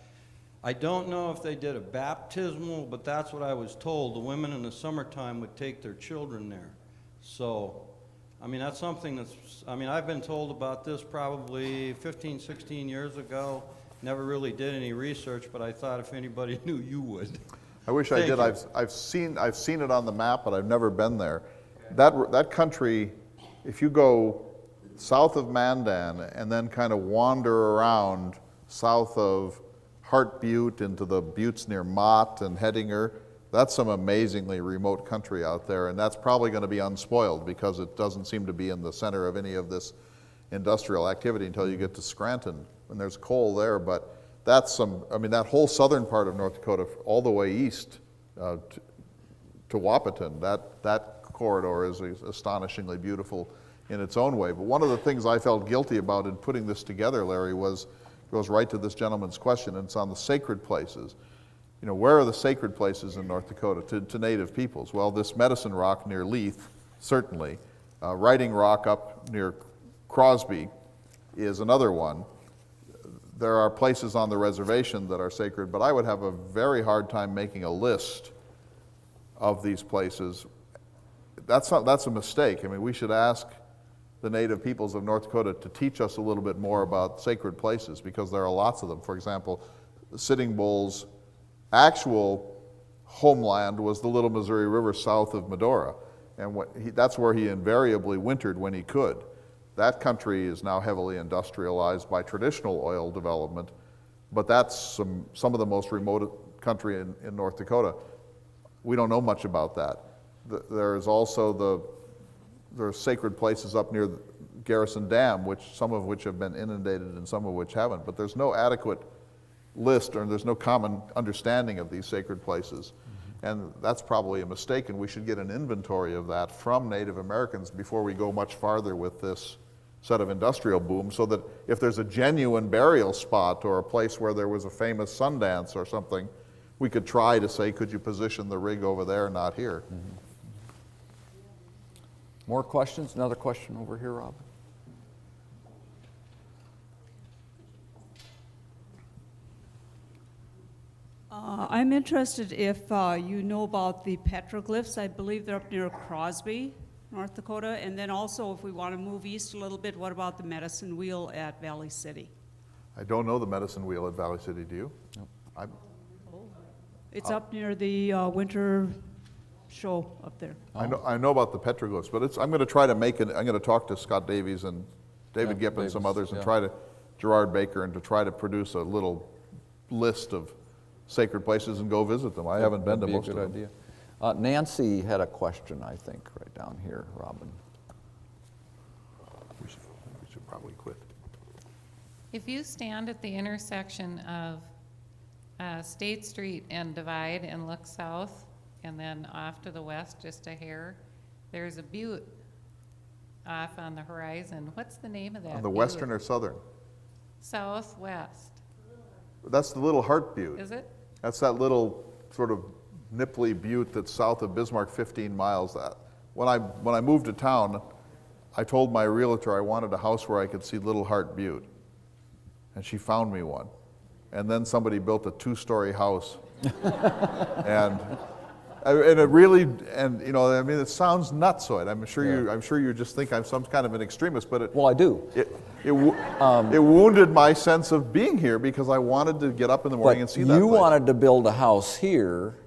I don't know if they did a baptismal, but that's what I was told. The women in the summertime would take their children there. So, I mean, that's something that's, I mean, I've been told about this probably 15, 16 yeyears ago. Never really did any research, but I thought if anybody knew, you would. I wish I Thank did. you. I've seen it on the map, but I've never been there. That country, if you go south of Mandan and then kind of wander around south of Hart Butte into the buttes near Mott and Hettinger, that's some amazingly remote country out there, and that's probably going to be unspoiled because it doesn't seem to be in the center of any of this industrial activity until you get to Scranton, and there's coal there. But that's some, I mean, that whole southern part of North Dakota, all the way east to Wahpeton, that corridor is astonishingly beautiful in its own way. But one of the things I felt guilty about in putting this together, Larry, goes right to this gentleman's question, and it's on the sacred places. You know, where are the sacred places in North Dakota to Native peoples? Well, this Medicine Rock near Leith, certainly. Writing Rock up near Crosby is another one. There are places on the reservation that are sacred, but I would have a very hard time making a list of these places. That's a mistake. I mean, we should ask the Native peoples of North Dakota to teach us a little bit more about sacred places, because there are lots of them. For example, Sitting Bull's actual homeland was the Little Missouri River south of Medora, and that's where he invariably wintered when he could. That country is now heavily industrialized by traditional oil development, but that's some of the most remote country in North Dakota. We don't know much about that. There's also there are sacred places up near Garrison Dam, some of which have been inundated and some of which haven't, but there's no adequate list, or there's no common understanding of these sacred places. And that's probably a mistake, and we should get an inventory of that from Native Americans before we go much farther with this set of industrial boom, so that if there's a genuine burial spot or a place where there was a famous Sundance or something, we could try to say, could you position the rig over there, not here? More questions? Another question over here, Rob. I'm interested if you know about the petroglyphs. I believe they're up near Crosby, North Dakota. And then also, if we want to move east a little bit, what about the Medicine Wheel at Valley City? I don't know the Medicine Wheel at Valley City, do you? Nope. It's up near the winter show up there. I know about the petroglyphs, but I'm going to try to I'm going to talk to Scott Davies and David Gipp and some others, and Gerard Baker, and to try to produce a little list of sacred places and go visit them. I haven't been to most of them. That'd be a good idea. Nancy had a question, I think, right down here, Robin. We should probably quit. If you stand at the intersection of State Street and Divide and look south, and then off to the west just a hair, there's a butte off on the horizon. What's the name of that On the butte? western or southern? Southwest. That's the Little Hart Butte. Is it? That's that little sort of nipply butte that's south of Bismarck, 15 miles. When I moved to town, I told my realtor I wanted a house where I could see Little Hart Butte, and she found me one. And then somebody built a 2-story house, and And it really, and you know, I mean, it sounds nutsoid. I'm sure you just think I'm some kind of an extremist, but it, Well, I do. it wounded my sense of being here because I wanted to get up in the morning and see that You place. wanted to build a house here,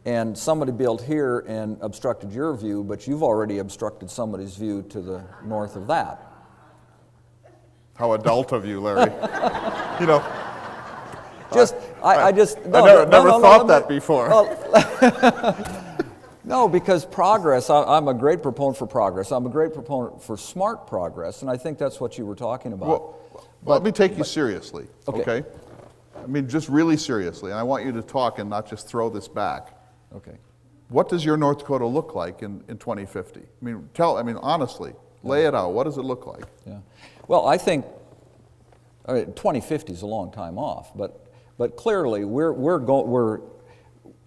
and somebody built here and obstructed your view, but you've already obstructed somebody's view to the north of that. How adult of you, Larry. You know, I just I never thought that before. No, because progress, I'm a great proponent for progress. I'm a great proponent for smart progress, and I think that's what you were talking about. Well, let me take you seriously, Okay. okay? I mean, just really seriously, and I want you to talk and not just throw this back. Okay. What does your North Dakota look like in 2050? I mean, honestly, lay it out. What does it look like? Yeah. Well, I think 2050 is a long time off, but clearly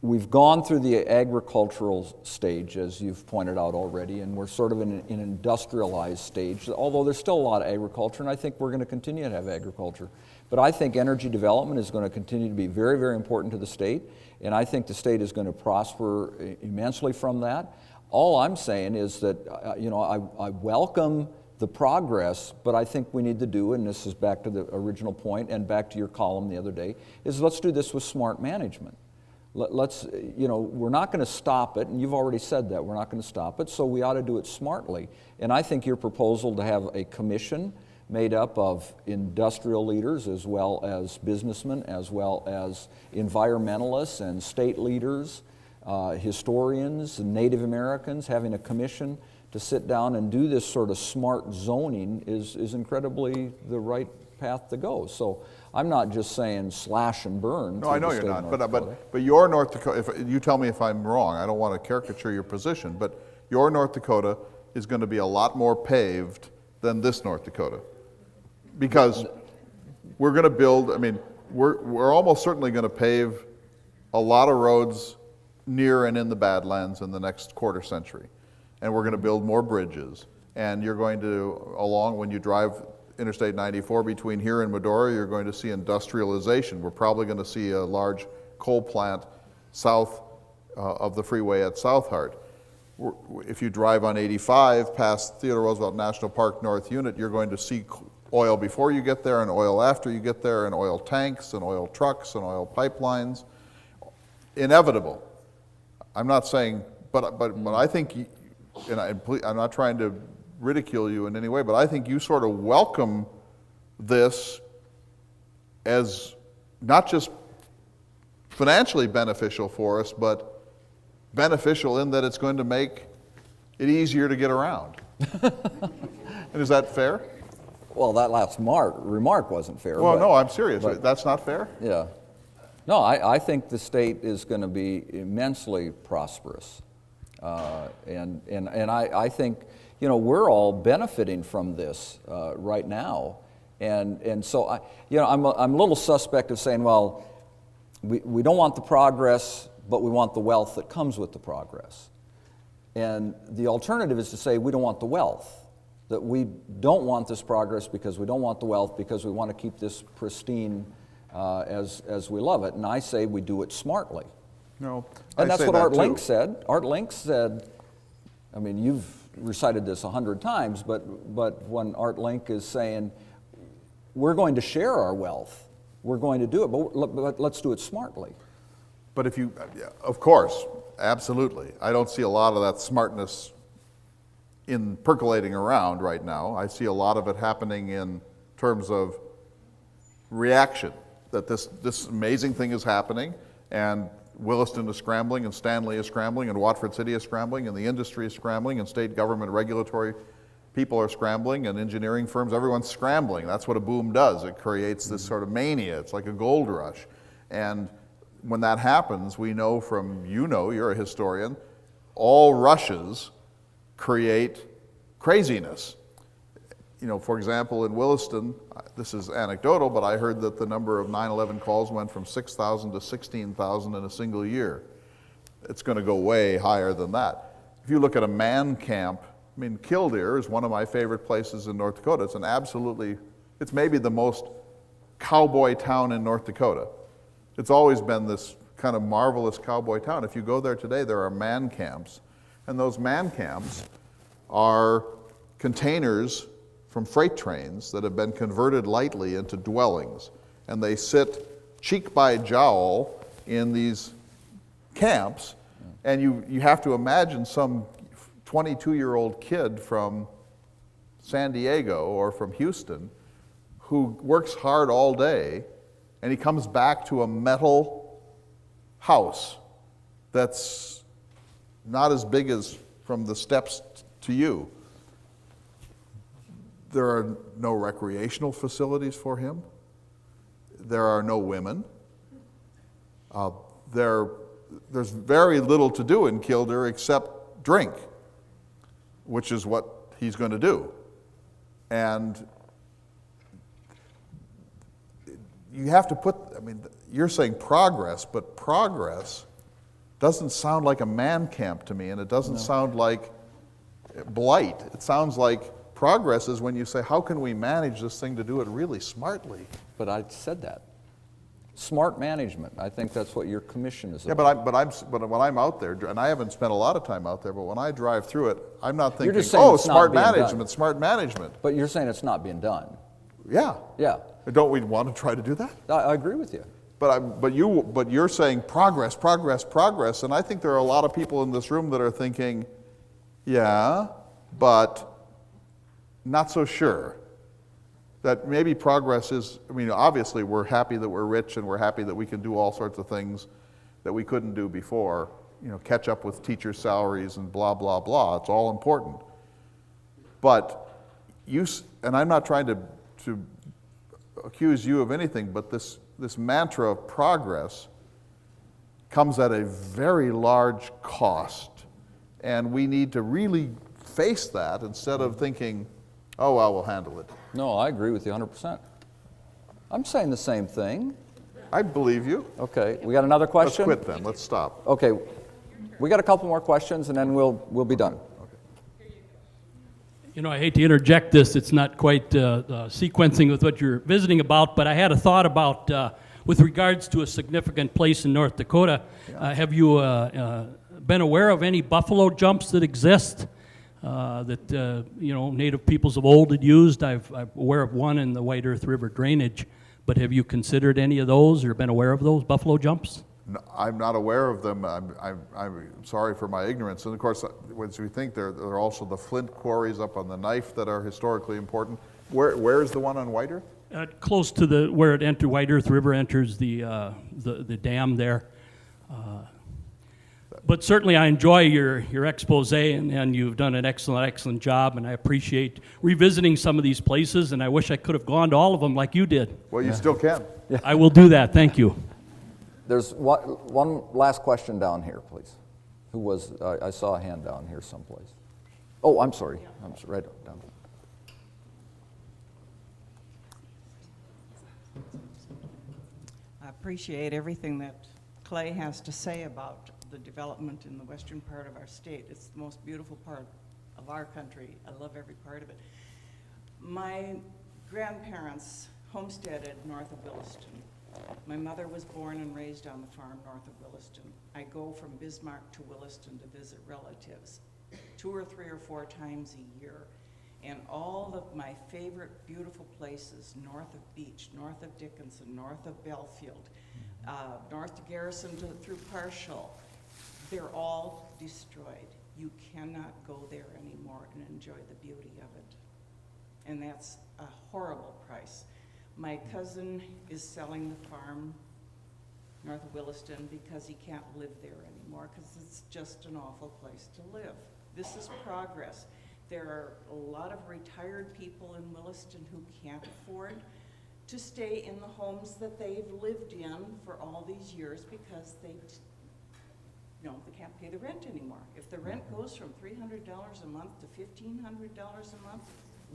we've gone through the agricultural stage, as you've pointed out already, and we're sort of in an industrialized stage, although there's still a lot of agriculture, and I think we're going to continue to have agriculture. But I think energy development is going to continue to be very, very important to the state, and I think the state is going to prosper immensely from that. All I'm saying is that, I welcome the progress, but I think we need to do, and this is back to the original point and back to your column the other day, is let's do this with smart management. Let's, we're not going to stop it, and you've already said that, we're not going to stop it, so we ought to do it smartly. And I think your proposal to have a commission made up of industrial leaders as well as businessmen, as well as environmentalists and state leaders, historians, Native Americans, having a commission to sit down and do this sort of smart zoning is incredibly the right path to go. So I'm not just saying slash and burn. No, I know you're not, but your North Dakota, if you tell me if I'm wrong, I don't want to caricature your position, but your North Dakota is going to be a lot more paved than this North Dakota. Because we're going to build, I mean, we're almost certainly going to pave a lot of roads near and in the Badlands in the next quarter century. And we're going to build more bridges. And you're going to, when you drive Interstate 94 between here and Medora, you're going to see industrialization. We're probably going to see a large coal plant south of the freeway at South Hart. If you drive on 85 past Theodore Roosevelt National Park North Unit, you're going to see oil before you get there and oil after you get there and oil tanks and oil trucks and oil pipelines. Inevitable. I'm not saying, but I think, and I'm not trying to ridicule you in any way, but I think you sort of welcome this as not just financially beneficial for us, but beneficial in that it's going to make it easier to get around. And is that fair? Well, that last remark wasn't fair. Well, no, I'm serious. That's not fair? Yeah. No, I think the state is going to be immensely prosperous. And I think, we're all benefiting from this right now. And so, I'm a little suspect of saying, well, we don't want the progress, but we want the wealth that comes with the progress. And the alternative is to say we don't want the wealth, that we don't want this progress because we don't want the wealth, because we want to keep this pristine as we love it. And I say we do it smartly. No, and that's what Art Link said. Art Link said, I mean, you've recited this 100 times, but when Art Link is saying, we're going to share our wealth, we're going to do it, but let's do it smartly. But if you, of course, absolutely. I don't see a lot of that smartness in percolating around right now. I see a lot of it happening in terms of reaction, that this amazing thing is happening, and Williston is scrambling, and Stanley is scrambling, and Watford City is scrambling, and the industry is scrambling, and state government regulatory people are scrambling, and engineering firms, everyone's scrambling. That's what a boom does. It creates this sort of mania. It's like a gold rush. And when that happens, we know from, you're a historian, all rushes create craziness. For example, in Williston, this is anecdotal, but I heard that the number of 9/11 calls went from 6,000 to 16,000 in a single year. It's going to go way higher than that. If you look at a man camp, Killdeer is one of my favorite places in North Dakota. It's maybe the most cowboy town in North Dakota. It's always been this kind of marvelous cowboy town. If you go there today, there are man camps. And those man camps are containers from freight trains that have been converted lightly into dwellings. And they sit cheek by jowl in these camps. And you have to imagine some 22-year-old kid from San Diego or from Houston who works hard all day, and he comes back to a metal house that's not as big as from the steps to you. There are no recreational facilities for him. There are no women. There's very little to do in Kildare except drink, which is what he's going to do. And you have to put, I mean, you're saying progress, but progress doesn't sound like a man camp to me, and it doesn't sound like blight. It sounds like progress is when you say, how can we manage this thing to do it really smartly? But I said that. Smart management. I think that's what your commission is Yeah, about. but when I'm out there, and I haven't spent a lot of time out there, but when I drive through it, I'm not thinking, just saying oh, it's not smart being done. management, smart management. But you're saying it's not being done. Yeah. Yeah, Don't we want to try to do that? I agree with you. But you're saying progress, progress, progress, and I think there are a lot of people in this room that are thinking, yeah, but not so sure. That maybe progress is, I mean, obviously we're happy that we're rich and we're happy that we can do all sorts of things that we couldn't do before, catch up with teachers' salaries and blah, blah, blah. It's all important. But and I'm not trying to accuse you of anything, but this mantra of progress comes at a very large cost. And we need to really face that instead of thinking, oh, well, we'll handle it. No, I agree with you 100%. I'm saying the same thing. I believe you. Okay, we got another question? Let's quit then. Let's stop. Okay, we got a couple more questions and then we'll be done. I hate to interject this. It's not quite sequencing with what you're visiting about, but I had a thought about, with regards to a significant place in North Dakota, have you been aware of any buffalo jumps that exist that, Native peoples of old had used? I'm aware of one in the White Earth River drainage, but have you considered any of those or been aware of those buffalo jumps? No, I'm not aware of them. I'm sorry for my ignorance. And of course, as we think, there are also the flint quarries up on the Knife that are historically important. Where is the one on White Earth? Close to where White Earth River enters the dam there. But certainly I enjoy your expose, and you've done an excellent job, and I appreciate revisiting some of these places, and I wish I could have gone to all of them like you did. Well, you still can. I will do that. Thank you. There's one last question down here, please. Who was, I saw a hand down here someplace. Oh, I'm sorry. I'm right down. I appreciate everything that Clay has to say about the development in the western part of our state. It's the most beautiful part of our country. I love every part of it. My grandparents homesteaded north of Williston. My mother was born and raised on the farm north of Williston. I go from Bismarck to Williston to visit relatives 2 or 3 or 4 times a year. And all of my favorite beautiful places, north of Beach, north of Dickinson, north of Belfield, north to Garrison through Partial, they're all destroyed. You cannot go there anymore and enjoy the beauty of it. And that's a horrible price. My cousin is selling the farm north of Williston because he can't live there anymore because it's just an awful place to live. This is progress. There are a lot of retired people in Williston who can't afford to stay in the homes that they've lived in for all these years because they can't pay the rent anymore. If the rent goes from $300 a month to $1,500 a month,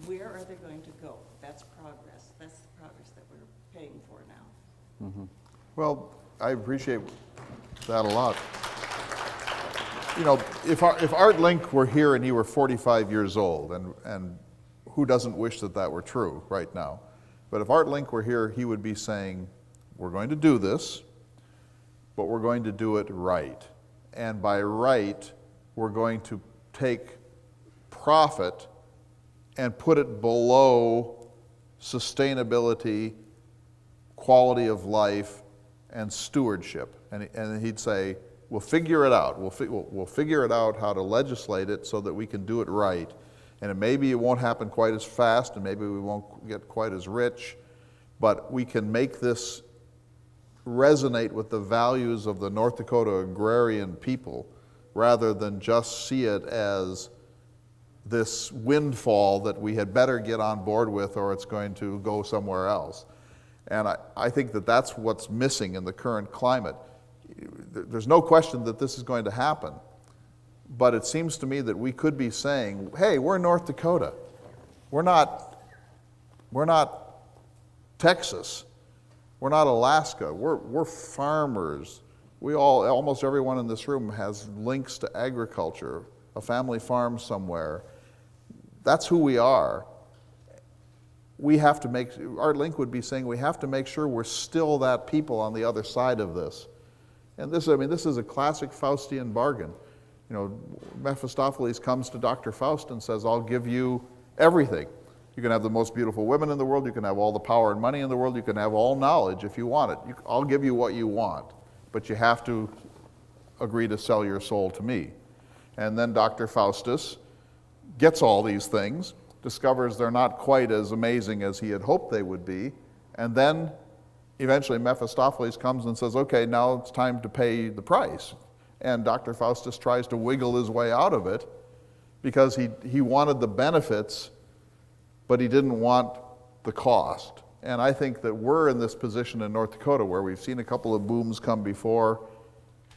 where are they going to go? That's progress. That's the progress that we're paying for now. Mm-hmm. Well, I appreciate that a lot. If Art Link were here and he were 45 years old, and who doesn't wish that were true right now? But if Art Link were here, he would be saying, we're going to do this, but we're going to do it right. And by right, we're going to take profit and put it below sustainability, quality of life, and stewardship. And he'd say, we'll figure it out. We'll figure it out how to legislate it so that we can do it right. And maybe it won't happen quite as fast, and maybe we won't get quite as rich, but we can make this resonate with the values of the North Dakota agrarian people rather than just see it as this windfall that we had better get on board with or it's going to go somewhere else. And I think that that's what's missing in the current climate. There's no question that this is going to happen, but it seems to me that we could be saying, hey, we're North Dakota. We're not Texas. We're not Alaska. We're farmers. Almost everyone in this room has links to agriculture, a family farm somewhere. That's who we are. We have to make, our link would be saying we have to make sure we're still that people on the other side of this. And this is a classic Faustian bargain. You know, Mephistopheles comes to Dr. Faust and says, I'll give you everything. You can have the most beautiful women in the world, you can have all the power and money in the world, you can have all knowledge if you want it. I'll give you what you want, but you have to agree to sell your soul to me. And then Dr. Faustus gets all these things, discovers they're not quite as amazing as he had hoped they would be, and then eventually Mephistopheles comes and says, okay, now it's time to pay the price. And Dr. Faustus tries to wiggle his way out of it because he wanted the benefits, but he didn't want the cost. And I think that we're in this position in North Dakota where we've seen a couple of booms come before.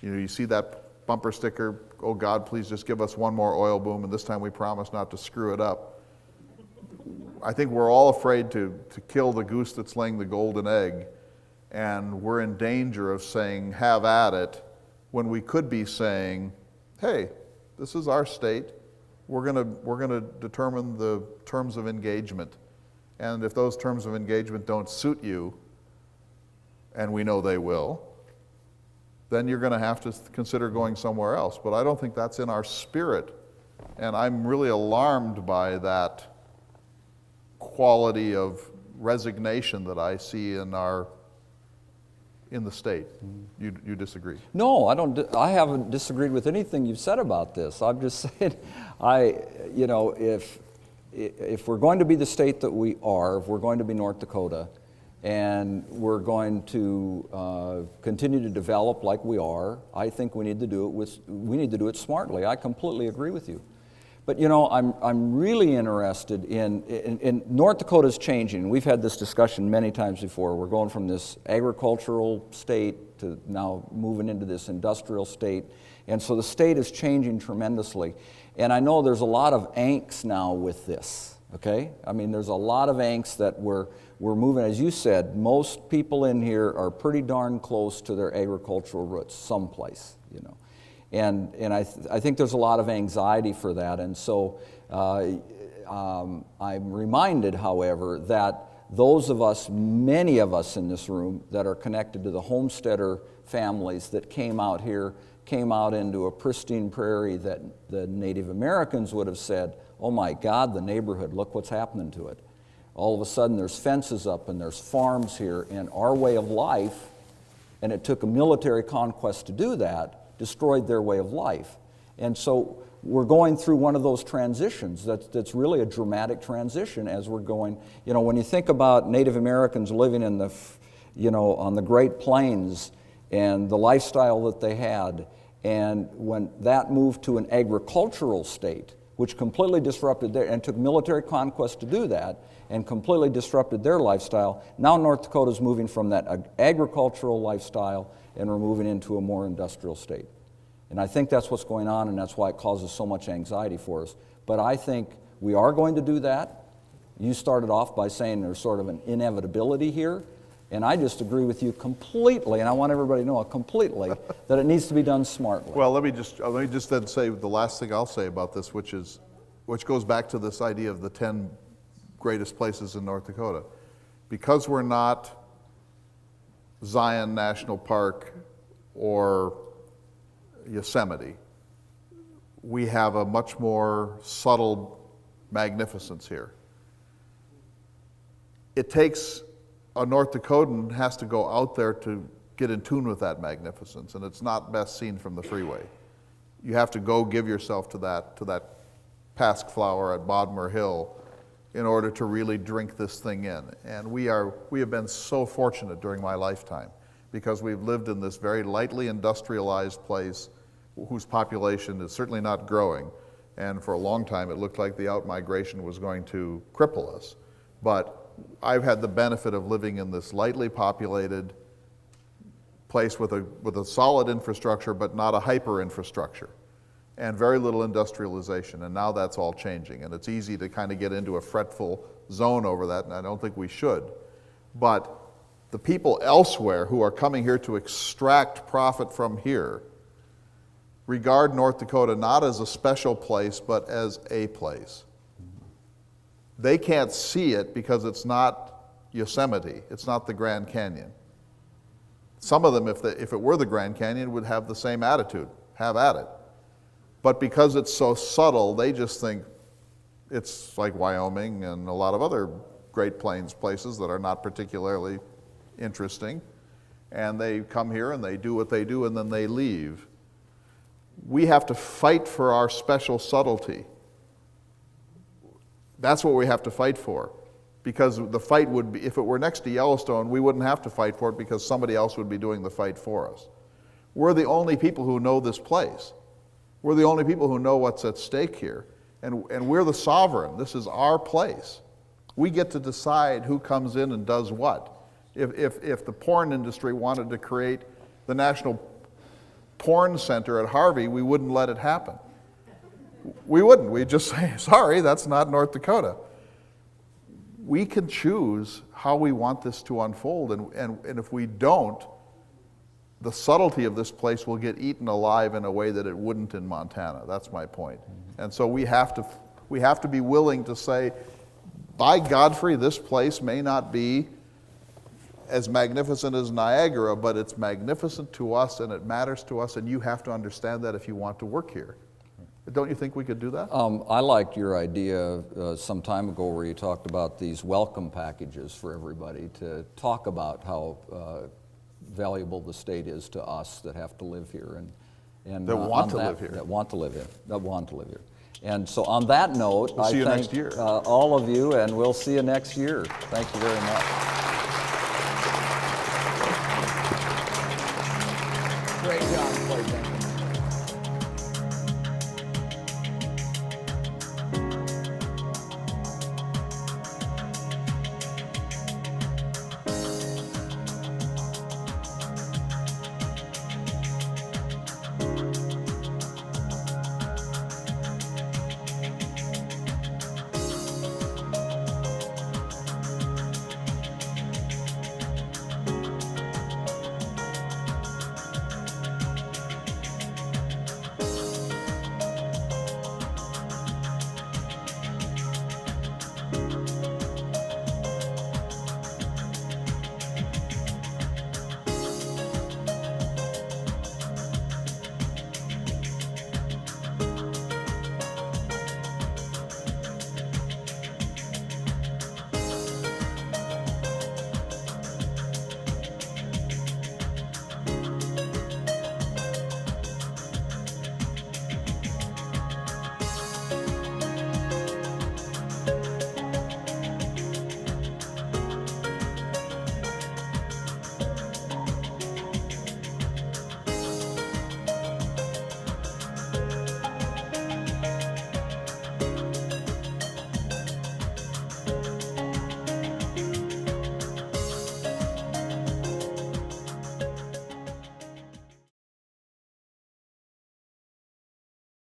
You know, you see that bumper sticker, oh God, please just give us one more oil boom, and this time we promise not to screw it up. I think we're all afraid to kill the goose that's laying the golden egg, and we're in danger of saying, have at it, when we could be saying, hey, this is our state, we're gonna determine the terms of engagement. And if those terms of engagement don't suit you, and we know they will, then you're gonna have to consider going somewhere else. But I don't think that's in our spirit. And I'm really alarmed by that quality of resignation that I see in the state. You disagree? No, I don't. I haven't disagreed with anything you've said about this. I'm just saying, if we're going to be the state that we are, if we're going to be North Dakota, and we're going to continue to develop like we are, I think we need to do it smartly. I completely agree with you. But you know, I'm really interested in North Dakota's changing. We've had this discussion many times before. We're going from this agricultural state to now moving into this industrial state. And so the state is changing tremendously. And I know there's a lot of angst now with this, okay? I mean, there's a lot of angst that we're moving. As you said, most people in here are pretty darn close to their agricultural roots someplace, you know. And I think there's a lot of anxiety for that. And so I'm reminded, however, that those of us, many of us in this room that are connected to the homesteader families that came out here, came out into a pristine prairie that the Native Americans would have said, oh my God, the neighborhood, look what's happening to it. All of a sudden there's fences up and there's farms here, and our way of life, and it took a military conquest to do that, destroyed their way of life. And so we're going through one of those transitions that's really a dramatic transition as we're going. You know, when you think about Native Americans living in the, on the Great Plains and the lifestyle that they had, and when that moved to an agricultural state, which completely disrupted and took military conquest to do that, and completely disrupted their lifestyle, now North Dakota's moving from that agricultural lifestyle and we're moving into a more industrial state. And I think that's what's going on, and that's why it causes so much anxiety for us. But I think we are going to do that. You started off by saying there's sort of an inevitability here, and I just agree with you completely, and I want everybody to know completely that it needs to be done smartly. Well, let me just then say the last thing I'll say about this, which goes back to this idea of the 10 greatest places in North Dakota. Because we're not Zion National Park or Yosemite, we have a much more subtle magnificence here. It takes a North Dakotan has to go out there to get in tune with that magnificence, and it's not best seen from the freeway. You have to go give yourself to that pasque flower at Bodmer Hill in order to really drink this thing in. And we have been so fortunate during my lifetime because we've lived in this very lightly industrialized place whose population is certainly not growing. And for a long time, it looked like the out-migration was going to cripple us. But I've had the benefit of living in this lightly populated place with a solid infrastructure, but not a hyper-infrastructure, and very little industrialization. And now that's all changing. And it's easy to kind of get into a fretful zone over that, and I don't think we should. But the people elsewhere who are coming here to extract profit from here regard North Dakota not as a special place, but as a place. They can't see it because it's not Yosemite, it's not the Grand Canyon. Some of them, if it were the Grand Canyon, would have the same attitude, have at it. But because it's so subtle, they just think it's like Wyoming and a lot of other Great Plains places that are not particularly interesting. And they come here and they do what they do and then they leave. We have to fight for our special subtlety. That's what we have to fight for. Because the fight would be, if it were next to Yellowstone, we wouldn't have to fight for it because somebody else would be doing the fight for us. We're the only people who know this place. We're the only people who know what's at stake here. And we're the sovereign. This is our place. We get to decide who comes in and does what. If the porn industry wanted to create the National Porn Center at Harvey, we wouldn't let it happen. We wouldn't. We'd just say, sorry, that's not North Dakota. We can choose how we want this to unfold, and if we don't, the subtlety of this place will get eaten alive in a way that it wouldn't in Montana. That's my point. And so we have to be willing to say, by Godfrey, this place may not be as magnificent as Niagara, but it's magnificent to us and it matters to us, and you have to understand that if you want to work here. Don't you think we could do that? I liked your idea some time ago where you talked about these welcome packages for everybody to talk about how valuable the state is to us that have to live here and That want to live here. That want to live here. That want to live here. And so on that note, We'll see you thank next year. all of you, and we'll see you next year. Thank you very much. Great job, Clay. Thank you.